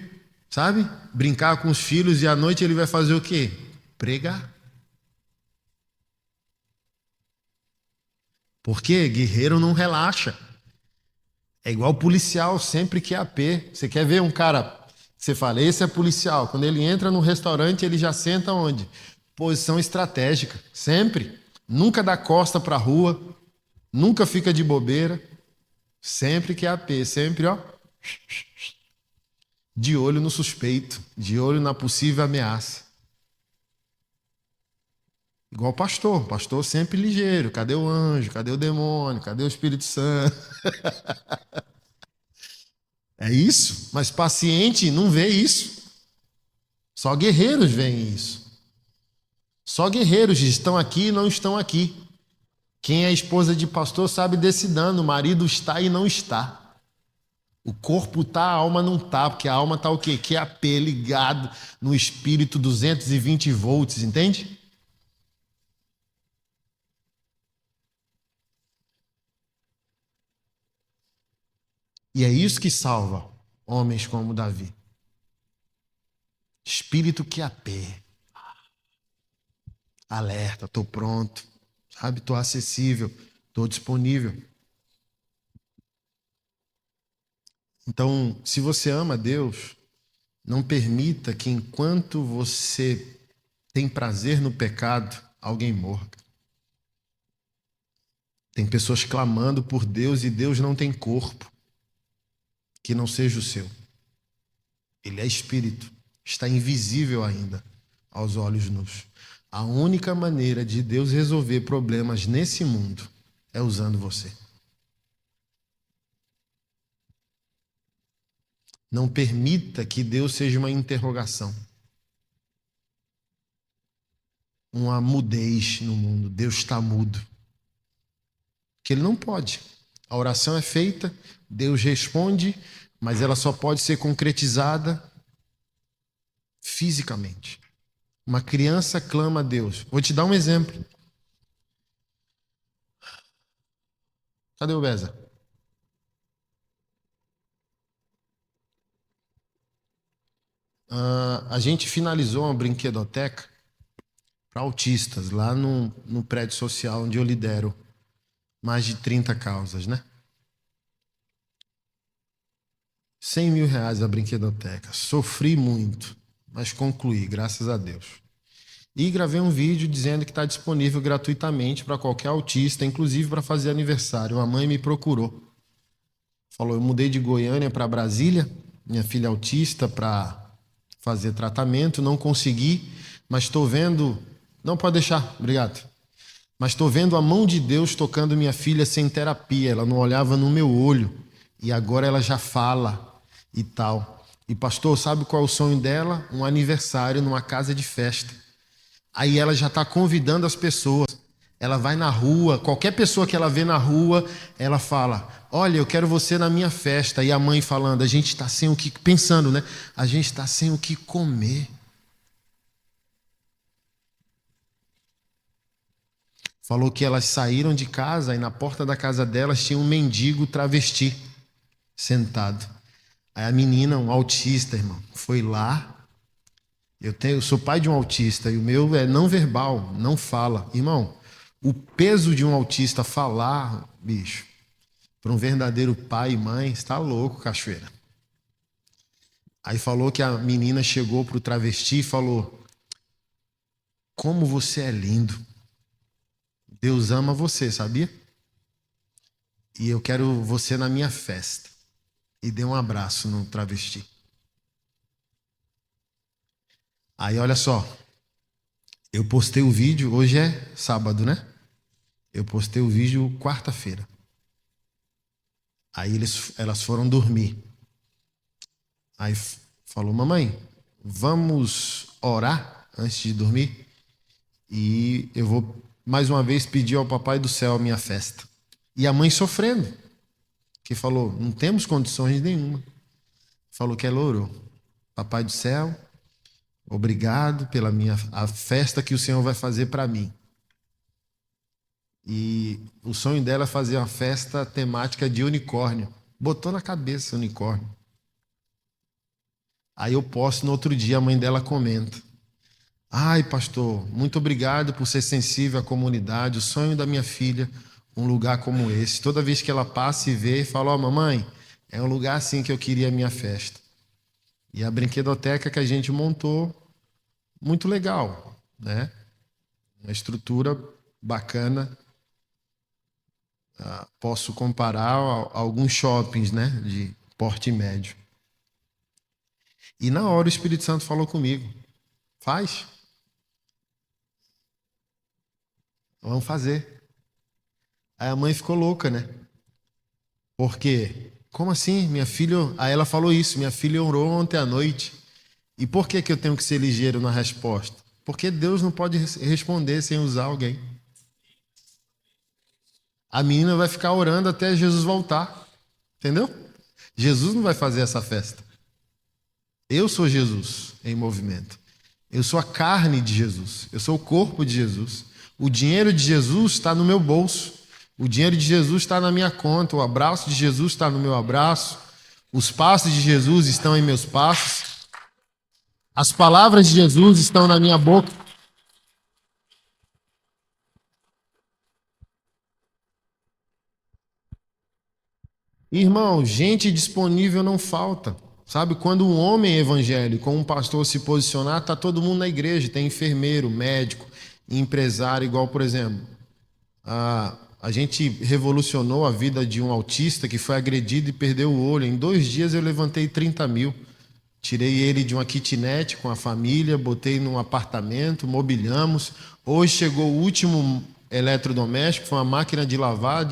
sabe? Brincar com os filhos e à noite ele vai fazer o quê? Pregar. Porque guerreiro não relaxa. É igual policial, sempre que é AP. Você quer ver um cara, você fala, esse é policial. Quando ele entra no restaurante, ele já senta onde? Posição estratégica, sempre. Nunca dá costa para a rua, nunca fica de bobeira. Sempre que é AP, sempre, ó, de olho no suspeito, de olho na possível ameaça. Igual pastor, pastor sempre ligeiro. Cadê o anjo? Cadê o demônio? Cadê o Espírito Santo? É isso, mas paciente não vê isso. Só guerreiros veem isso. Só guerreiros estão aqui e não estão aqui. Quem é esposa de pastor sabe desse dano. O marido está e não está. O corpo está, a alma não está, porque a alma está o quê? QAP ligado no espírito 220 volts, entende? E é isso que salva homens como Davi. Espírito QAP. Alerta, estou pronto, sabe? Estou acessível, estou disponível. Então, se você ama Deus, não permita que enquanto você tem prazer no pecado, alguém morra. Tem pessoas clamando por Deus e Deus não tem corpo que não seja o seu. Ele é espírito, está invisível ainda aos olhos nus. A única maneira de Deus resolver problemas nesse mundo é usando você. Não permita que Deus seja uma interrogação, uma mudez no mundo. Deus está mudo. Que ele não pode. A oração é feita, Deus responde, mas ela só pode ser concretizada fisicamente. Uma criança clama a Deus. Vou te dar um exemplo. Cadê o Beza? A gente finalizou uma brinquedoteca para autistas lá no prédio social onde eu lidero mais de 30 causas, né? R$ 100.000 a brinquedoteca. Sofri muito, mas concluí, graças a Deus. E gravei um vídeo dizendo que está disponível gratuitamente para qualquer autista, inclusive para fazer aniversário. Uma mãe me procurou. Falou, eu mudei de Goiânia para Brasília, minha filha é autista, para fazer tratamento, não consegui, mas estou vendo... Não, pode deixar, obrigado. Mas estou vendo a mão de Deus tocando minha filha sem terapia. Ela não olhava no meu olho e agora ela já fala e tal. E pastor, sabe qual é o sonho dela? Um aniversário numa casa de festa. Aí ela já está convidando as pessoas. Ela vai na rua, qualquer pessoa que ela vê na rua, ela fala: olha, eu quero você na minha festa. E a mãe falando: a gente está sem o que... Pensando, né? A gente está sem o que comer. Falou que elas saíram de casa e na porta da casa delas tinha um mendigo travesti sentado. Aí a menina, um autista, irmão, foi lá. Eu sou pai de um autista e o meu é não verbal, não fala. Irmão, o peso de um autista falar, bicho, para um verdadeiro pai e mãe, está louco, cachoeira. Aí falou que a menina chegou pro travesti e falou: como você é lindo. Deus ama você, sabia? E eu quero você na minha festa. E deu um abraço no travesti. Aí olha só, eu postei o vídeo, hoje é sábado, né? Eu postei o vídeo quarta-feira. Aí elas foram dormir. Aí falou, mamãe, vamos orar antes de dormir? E eu vou mais uma vez pediu ao Papai do Céu a minha festa. E a mãe sofrendo, que falou, não temos condições nenhuma. Falou que ela orou. Papai do Céu, obrigado pela a festa que o Senhor vai fazer para mim. E o sonho dela é fazer uma festa temática de unicórnio. Botou na cabeça unicórnio. Aí eu posto no outro dia, a mãe dela comenta. Ai, pastor, muito obrigado por ser sensível à comunidade. O sonho da minha filha, um lugar como esse. Toda vez que ela passa e vê, fala, ó, mamãe, é um lugar assim que eu queria a minha festa. E a brinquedoteca que a gente montou, muito legal, né? Uma estrutura bacana. Posso comparar a alguns shoppings, né? De porte médio. E na hora o Espírito Santo falou comigo. Faz. Vamos fazer. Aí a mãe ficou louca, né? Porque, como assim? Minha filha... Aí ela falou isso, minha filha orou ontem à noite. E por que eu tenho que ser ligeiro na resposta? Porque Deus não pode responder sem usar alguém. A menina vai ficar orando até Jesus voltar. Entendeu? Jesus não vai fazer essa festa. Eu sou Jesus em movimento. Eu sou a carne de Jesus. Eu sou o corpo de Jesus. O dinheiro de Jesus está no meu bolso. O dinheiro de Jesus está na minha conta. O abraço de Jesus está no meu abraço. Os passos de Jesus estão em meus passos. As palavras de Jesus estão na minha boca. Irmão, gente disponível não falta. Sabe, quando um homem evangélico ou um pastor se posicionar, está todo mundo na igreja. Tem enfermeiro, médico, empresário, igual, por exemplo, a gente revolucionou a vida de um autista que foi agredido e perdeu o olho. Em 2 dias eu levantei 30 mil. Tirei ele de uma kitnet com a família, botei num apartamento, mobiliamos. Hoje chegou o último eletrodoméstico, foi uma máquina de lavar.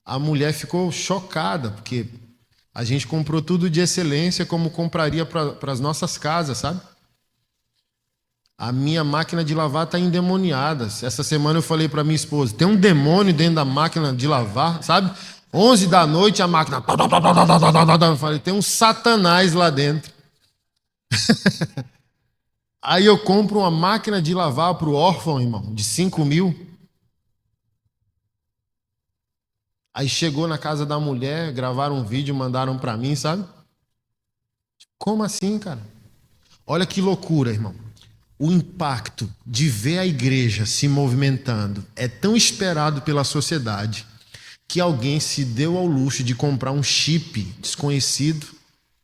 A mulher ficou chocada, porque a gente comprou tudo de excelência, como compraria para as nossas casas, sabe? A minha máquina de lavar está endemoniada. Essa semana eu falei para minha esposa, tem um demônio dentro da máquina de lavar, sabe? 11 da noite a máquina... Eu falei, tem um satanás lá dentro. Aí eu compro uma máquina de lavar para o órfão, irmão, de 5 mil. Aí chegou na casa da mulher, gravaram um vídeo, mandaram para mim, sabe? Como assim, cara? Olha que loucura, irmão. O impacto de ver a igreja se movimentando é tão esperado pela sociedade que alguém se deu ao luxo de comprar um chip desconhecido,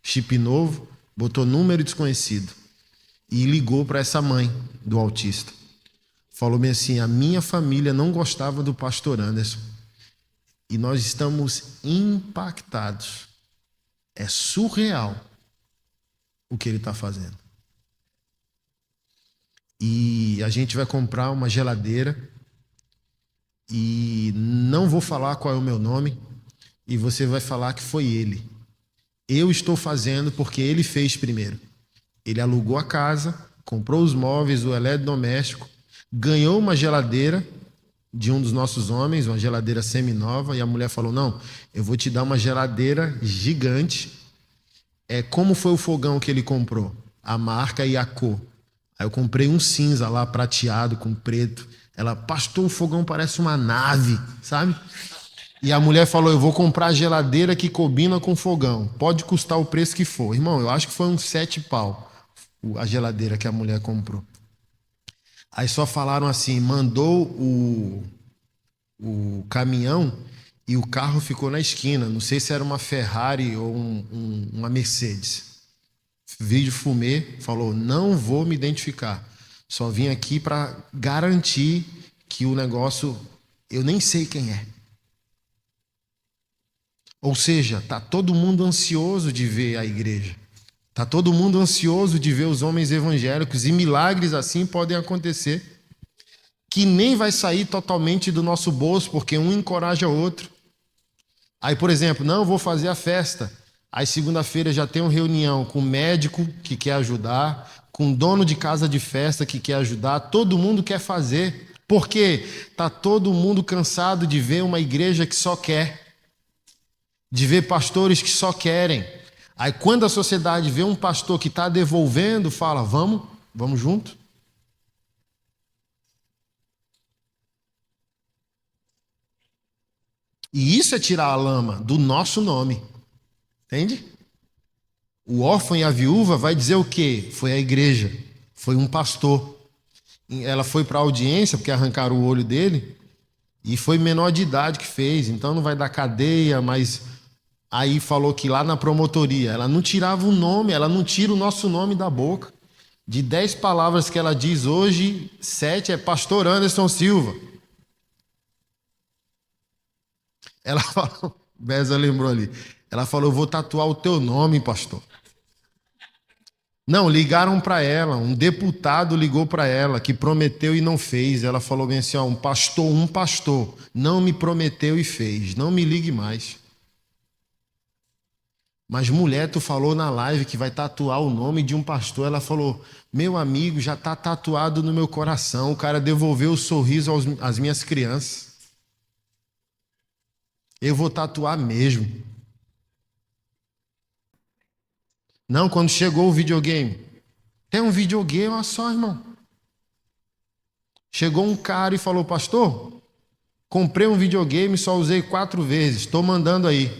chip novo, botou número desconhecido e ligou para essa mãe do autista. Falou-me assim, a minha família não gostava do pastor Anderson e nós estamos impactados. É surreal o que ele está fazendo. E a gente vai comprar uma geladeira e não vou falar qual é o meu nome e você vai falar que foi ele. Eu estou fazendo porque ele fez primeiro. Ele alugou a casa, comprou os móveis, o eletrodoméstico, ganhou uma geladeira de um dos nossos homens, uma geladeira semi-nova, e a mulher falou, não, eu vou te dar uma geladeira gigante. Como foi o fogão que ele comprou? A marca e a cor. Aí eu comprei um cinza lá, prateado com preto. Ela, pastor, o fogão parece uma nave, sabe? E a mulher falou, eu vou comprar a geladeira que combina com o fogão. Pode custar o preço que for. Irmão, eu acho que foi uns 7 pau a geladeira que a mulher comprou. Aí só falaram assim, mandou o caminhão e o carro ficou na esquina. Não sei se era uma Ferrari ou uma Mercedes. Vídeo fumê, falou, não vou me identificar. Só vim aqui para garantir que o negócio, eu nem sei quem é. Ou seja, está todo mundo ansioso de ver a igreja. Está todo mundo ansioso de ver os homens evangélicos e milagres assim podem acontecer. Que nem vai sair totalmente do nosso bolso, porque um encoraja o outro. Aí, por exemplo, não, vou fazer a festa. Aí, segunda-feira já tem uma reunião com médico que quer ajudar, com dono de casa de festa que quer ajudar. Todo mundo quer fazer. Porque tá todo mundo cansado de ver uma igreja que só quer, de ver pastores que só querem. Aí quando a sociedade vê um pastor que está devolvendo, fala, vamos junto. E isso é tirar a lama do nosso nome, entende? O órfão e a viúva vai dizer o quê? Foi a igreja, foi um pastor. Ela foi para a audiência porque arrancaram o olho dele e foi menor de idade que fez, então não vai dar cadeia, mas aí falou que lá na promotoria ela não tirava o nome, ela não tira o nosso nome da boca. De 10 palavras que ela diz hoje, 7 é Pastor Anderson Silva. Ela falou, Beza lembrou ali, ela falou, eu vou tatuar o teu nome, pastor. Não, ligaram para ela, um deputado ligou para ela, que prometeu e não fez. Ela falou bem assim, ó, um pastor, não me prometeu e fez, não me ligue mais. Mas mulher, tu falou na live que vai tatuar o nome de um pastor. Ela falou, meu amigo, já está tatuado no meu coração. O cara devolveu o sorriso às minhas crianças. Eu vou tatuar mesmo. Não, quando chegou o videogame. Tem um videogame, olha só, irmão. Chegou um cara e falou, pastor, comprei um videogame, só usei 4 vezes, estou mandando aí.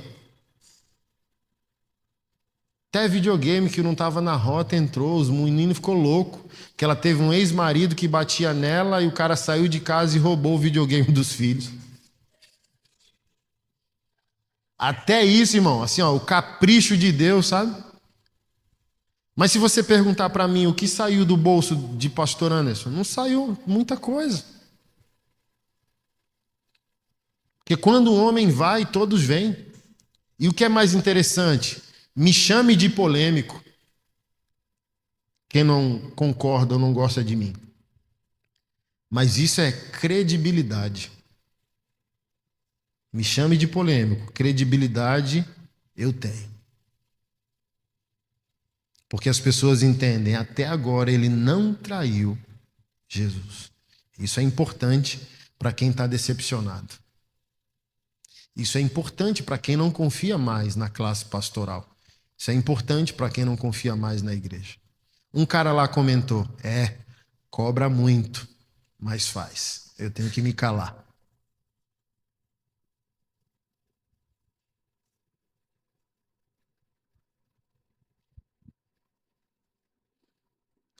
Até videogame que não estava na rota entrou, os meninos ficou louco, que ela teve um ex-marido que batia nela e o cara saiu de casa e roubou o videogame dos filhos. Até isso, irmão, assim, ó, o capricho de Deus, sabe? Mas se você perguntar para mim o que saiu do bolso de pastor Anderson, não saiu muita coisa. Porque quando um homem vai, todos vêm. E o que é mais interessante? Me chame de polêmico. Quem não concorda ou não gosta de mim. Mas isso é credibilidade. Me chame de polêmico. Credibilidade eu tenho. Porque as pessoas entendem, até agora ele não traiu Jesus. Isso é importante para quem está decepcionado. Isso é importante para quem não confia mais na classe pastoral. Isso é importante para quem não confia mais na igreja. Um cara lá comentou, cobra muito, mas faz. Eu tenho que me calar.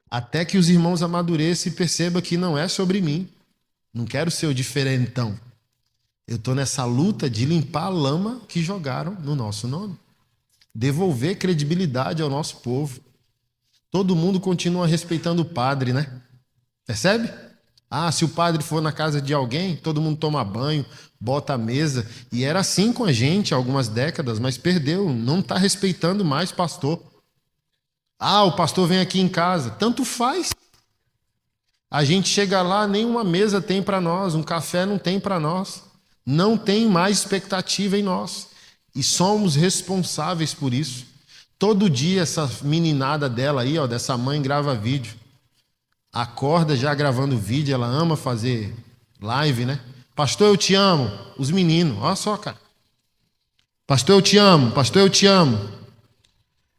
Até que os irmãos amadureçam e percebam que não é sobre mim. Não quero ser o diferentão. Eu estou nessa luta de limpar a lama que jogaram no nosso nome. Devolver credibilidade ao nosso povo. Todo mundo continua respeitando o padre, né? Percebe? Ah, se o padre for na casa de alguém, todo mundo toma banho, bota a mesa. E era assim com a gente há algumas décadas, mas perdeu. Não está respeitando mais pastor. Ah, o pastor vem aqui em casa. Tanto faz. A gente chega lá, nenhuma mesa tem para nós, um café não tem para nós. Não tem mais expectativa em nós. E somos responsáveis por isso. Todo dia essa meninada dela aí, ó, dessa mãe grava vídeo. Acorda já gravando vídeo, ela ama fazer live, né? Pastor, eu te amo. Os meninos, olha só, cara. Pastor, eu te amo. Pastor, eu te amo.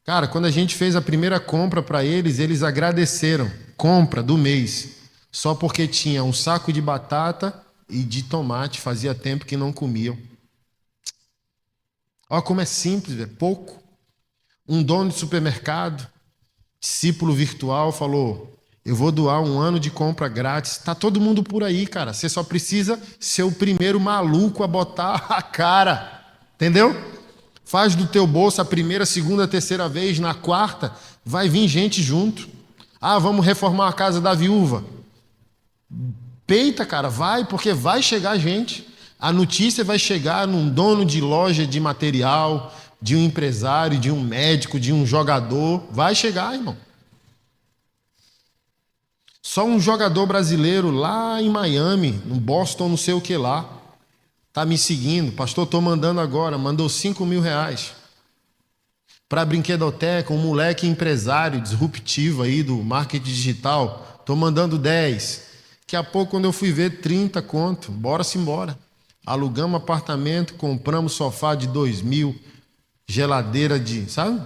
Cara, quando a gente fez a primeira compra para eles, eles agradeceram. Compra do mês. Só porque tinha um saco de batata e de tomate, fazia tempo que não comiam. Olha como é simples, é pouco. Um dono de supermercado, discípulo virtual, falou, eu vou doar 1 ano de compra grátis. Tá todo mundo por aí, cara. Você só precisa ser o primeiro maluco a botar a cara. Entendeu? Faz do teu bolso a primeira, segunda, terceira vez, na quarta, vai vir gente junto. Ah, vamos reformar a casa da viúva. Peita, cara, vai, porque vai chegar gente. A notícia vai chegar num dono de loja de material, de um empresário, de um médico, de um jogador. Vai chegar, irmão. Só um jogador brasileiro lá em Miami, no Boston, não sei o que lá, tá me seguindo. Pastor, estou mandando agora, mandou 5 mil reais. Para a Brinquedoteca, um moleque empresário disruptivo aí do marketing digital, estou mandando 10. Daqui a pouco, quando eu fui ver, 30 conto. Bora-se embora. Alugamos apartamento, compramos sofá de 2.000, geladeira de, sabe?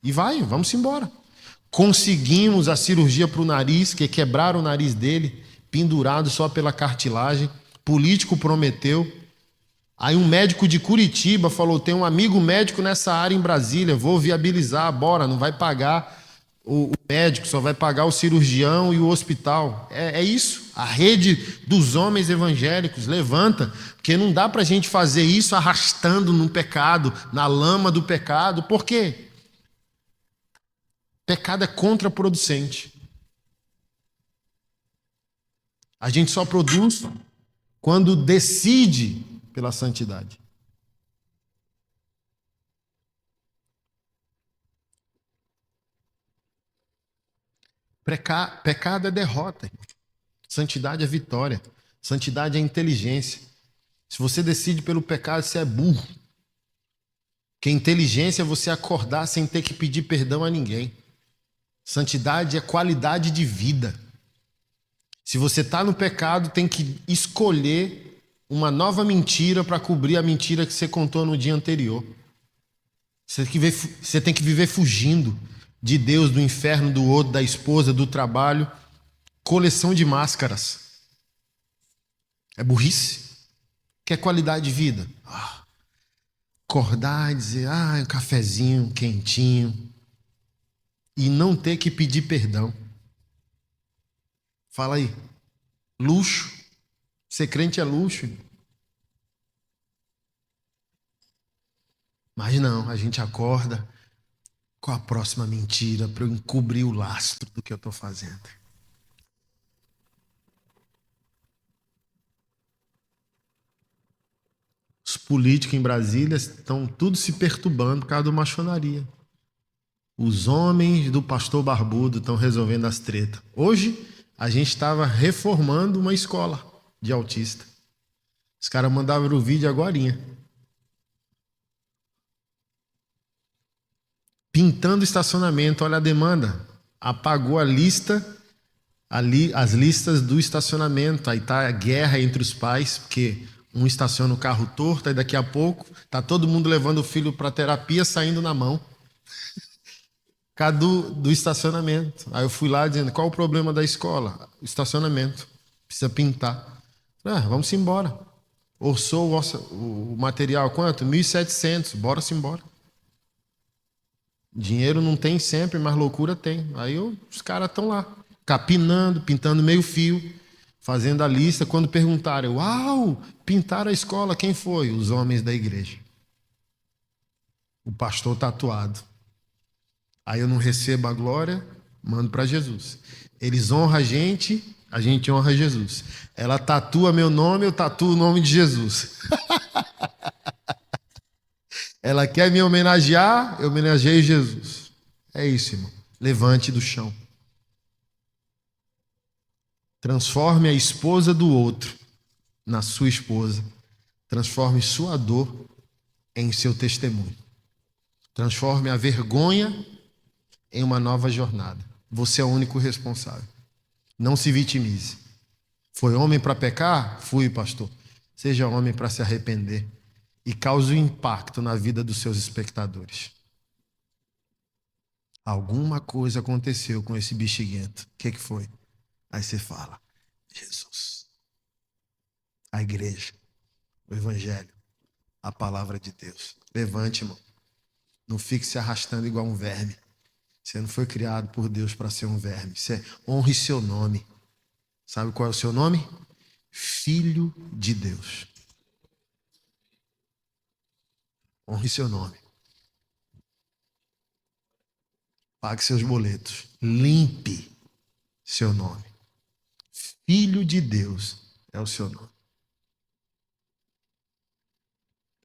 E vamos embora. Conseguimos a cirurgia para o nariz, que quebraram o nariz dele, pendurado só pela cartilagem. Político prometeu. Aí um médico de Curitiba falou, tem um amigo médico nessa área em Brasília, vou viabilizar, bora, não vai pagar o médico, só vai pagar o cirurgião e o hospital. É isso. A rede dos homens evangélicos levanta, porque não dá para a gente fazer isso arrastando no pecado, na lama do pecado. Por quê? Pecado é contraproducente. A gente só produz quando decide pela santidade. Pecado é derrota. Santidade é vitória. Santidade é inteligência. Se você decide pelo pecado, você é burro. Porque inteligência é você acordar sem ter que pedir perdão a ninguém. Santidade é qualidade de vida. Se você está no pecado, tem que escolher uma nova mentira para cobrir a mentira que você contou no dia anterior. Você tem que viver fugindo de Deus, do inferno, do outro, da esposa, do trabalho. Coleção de máscaras. É burrice. Quer qualidade de vida? Acordar e dizer, um cafezinho quentinho. E não ter que pedir perdão. Fala aí. Luxo. Ser crente é luxo. Mas não, a gente acorda com a próxima mentira para eu encobrir o lastro do que eu estou fazendo. Os políticos em Brasília estão tudo se perturbando por causa da maçonaria. Os homens do pastor barbudo estão resolvendo as tretas. Hoje, a gente estava reformando uma escola de autista. Os caras mandavam o vídeo agorinha. Pintando estacionamento, olha a demanda. Apagou a lista, as listas do estacionamento. Aí está a guerra entre os pais, porque um estaciona o carro torto, aí daqui a pouco está todo mundo levando o filho para terapia, saindo na mão. Do estacionamento. Aí eu fui lá dizendo, qual o problema da escola? Estacionamento. Precisa pintar. Vamos embora. Orçou o material quanto? 1.700. Bora-se embora. Dinheiro não tem sempre, mas loucura tem. Aí os caras estão lá, capinando, pintando meio fio, fazendo a lista. Quando perguntaram, uau, pintaram a escola, quem foi? Os homens da igreja. O pastor tatuado. Aí eu não recebo a glória, mando para Jesus. Eles honram a gente honra Jesus. Ela tatua meu nome, eu tatuo o nome de Jesus. Ela quer me homenagear, eu homenageei Jesus. É isso, irmão. Levante do chão. Transforme a esposa do outro na sua esposa. Transforme sua dor em seu testemunho. Transforme a vergonha em uma nova jornada. Você é o único responsável. Não se vitimize. Foi homem para pecar? Fui, pastor. Seja homem para se arrepender e cause um impacto na vida dos seus espectadores. Alguma coisa aconteceu com esse bexiguento. O que foi? Aí você fala, Jesus, a igreja, o evangelho, a palavra de Deus. Levante, irmão. Não fique se arrastando igual um verme. Você não foi criado por Deus para ser um verme. Você honre seu nome. Sabe qual é o seu nome? Filho de Deus. Honre seu nome. Pague seus boletos. Limpe seu nome. Filho de Deus é o seu nome.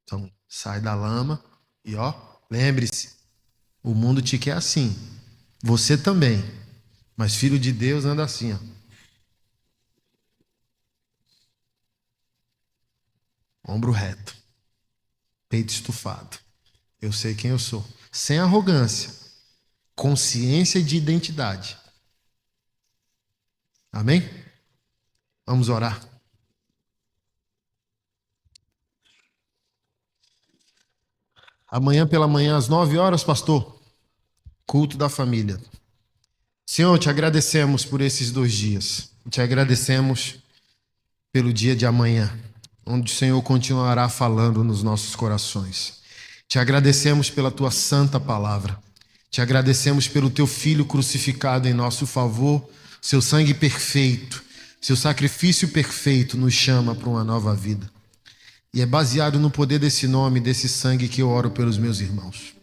Então, sai da lama e lembre-se, o mundo te quer assim. Você também. Mas filho de Deus anda assim, Ombro reto. Peito estufado. Eu sei quem eu sou. Sem arrogância. Consciência de identidade. Amém? Vamos orar. Amanhã pela manhã, às 9 horas, pastor, culto da família. Senhor, te agradecemos por esses 2 dias. Te agradecemos pelo dia de amanhã, onde o Senhor continuará falando nos nossos corações. Te agradecemos pela tua santa palavra. Te agradecemos pelo teu Filho crucificado em nosso favor. Seu sangue perfeito, seu sacrifício perfeito nos chama para uma nova vida. E é baseado no poder desse nome, desse sangue, que eu oro pelos meus irmãos.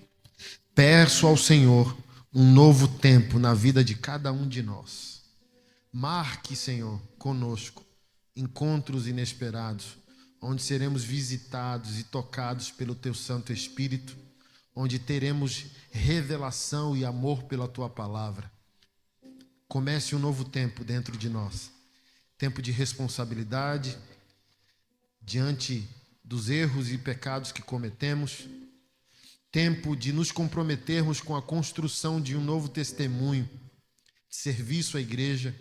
Peço ao Senhor um novo tempo na vida de cada um de nós. Marque, Senhor, conosco encontros inesperados, onde seremos visitados e tocados pelo Teu Santo Espírito, onde teremos revelação e amor pela Tua palavra. Comece um novo tempo dentro de nós, tempo de responsabilidade diante dos erros e pecados que cometemos, tempo de nos comprometermos com a construção de um novo testemunho, serviço à igreja,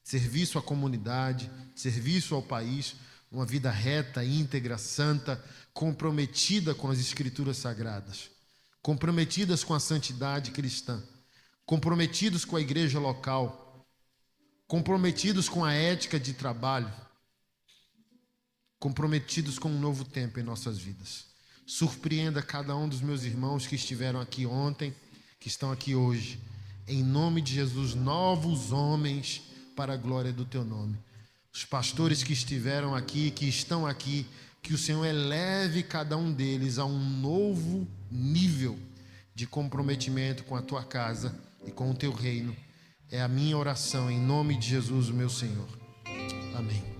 serviço à comunidade, serviço ao país, uma vida reta, íntegra, santa, comprometida com as Escrituras Sagradas, comprometidas com a santidade cristã, comprometidos com a igreja local, comprometidos com a ética de trabalho, comprometidos com um novo tempo em nossas vidas. Surpreenda cada um dos meus irmãos que estiveram aqui ontem, que estão aqui hoje. Em nome de Jesus, novos homens para a glória do Teu nome. Os pastores que estiveram aqui, que estão aqui, que o Senhor eleve cada um deles a um novo nível de comprometimento com a Tua casa e com o Teu reino. É a minha oração em nome de Jesus, o meu Senhor. Amém.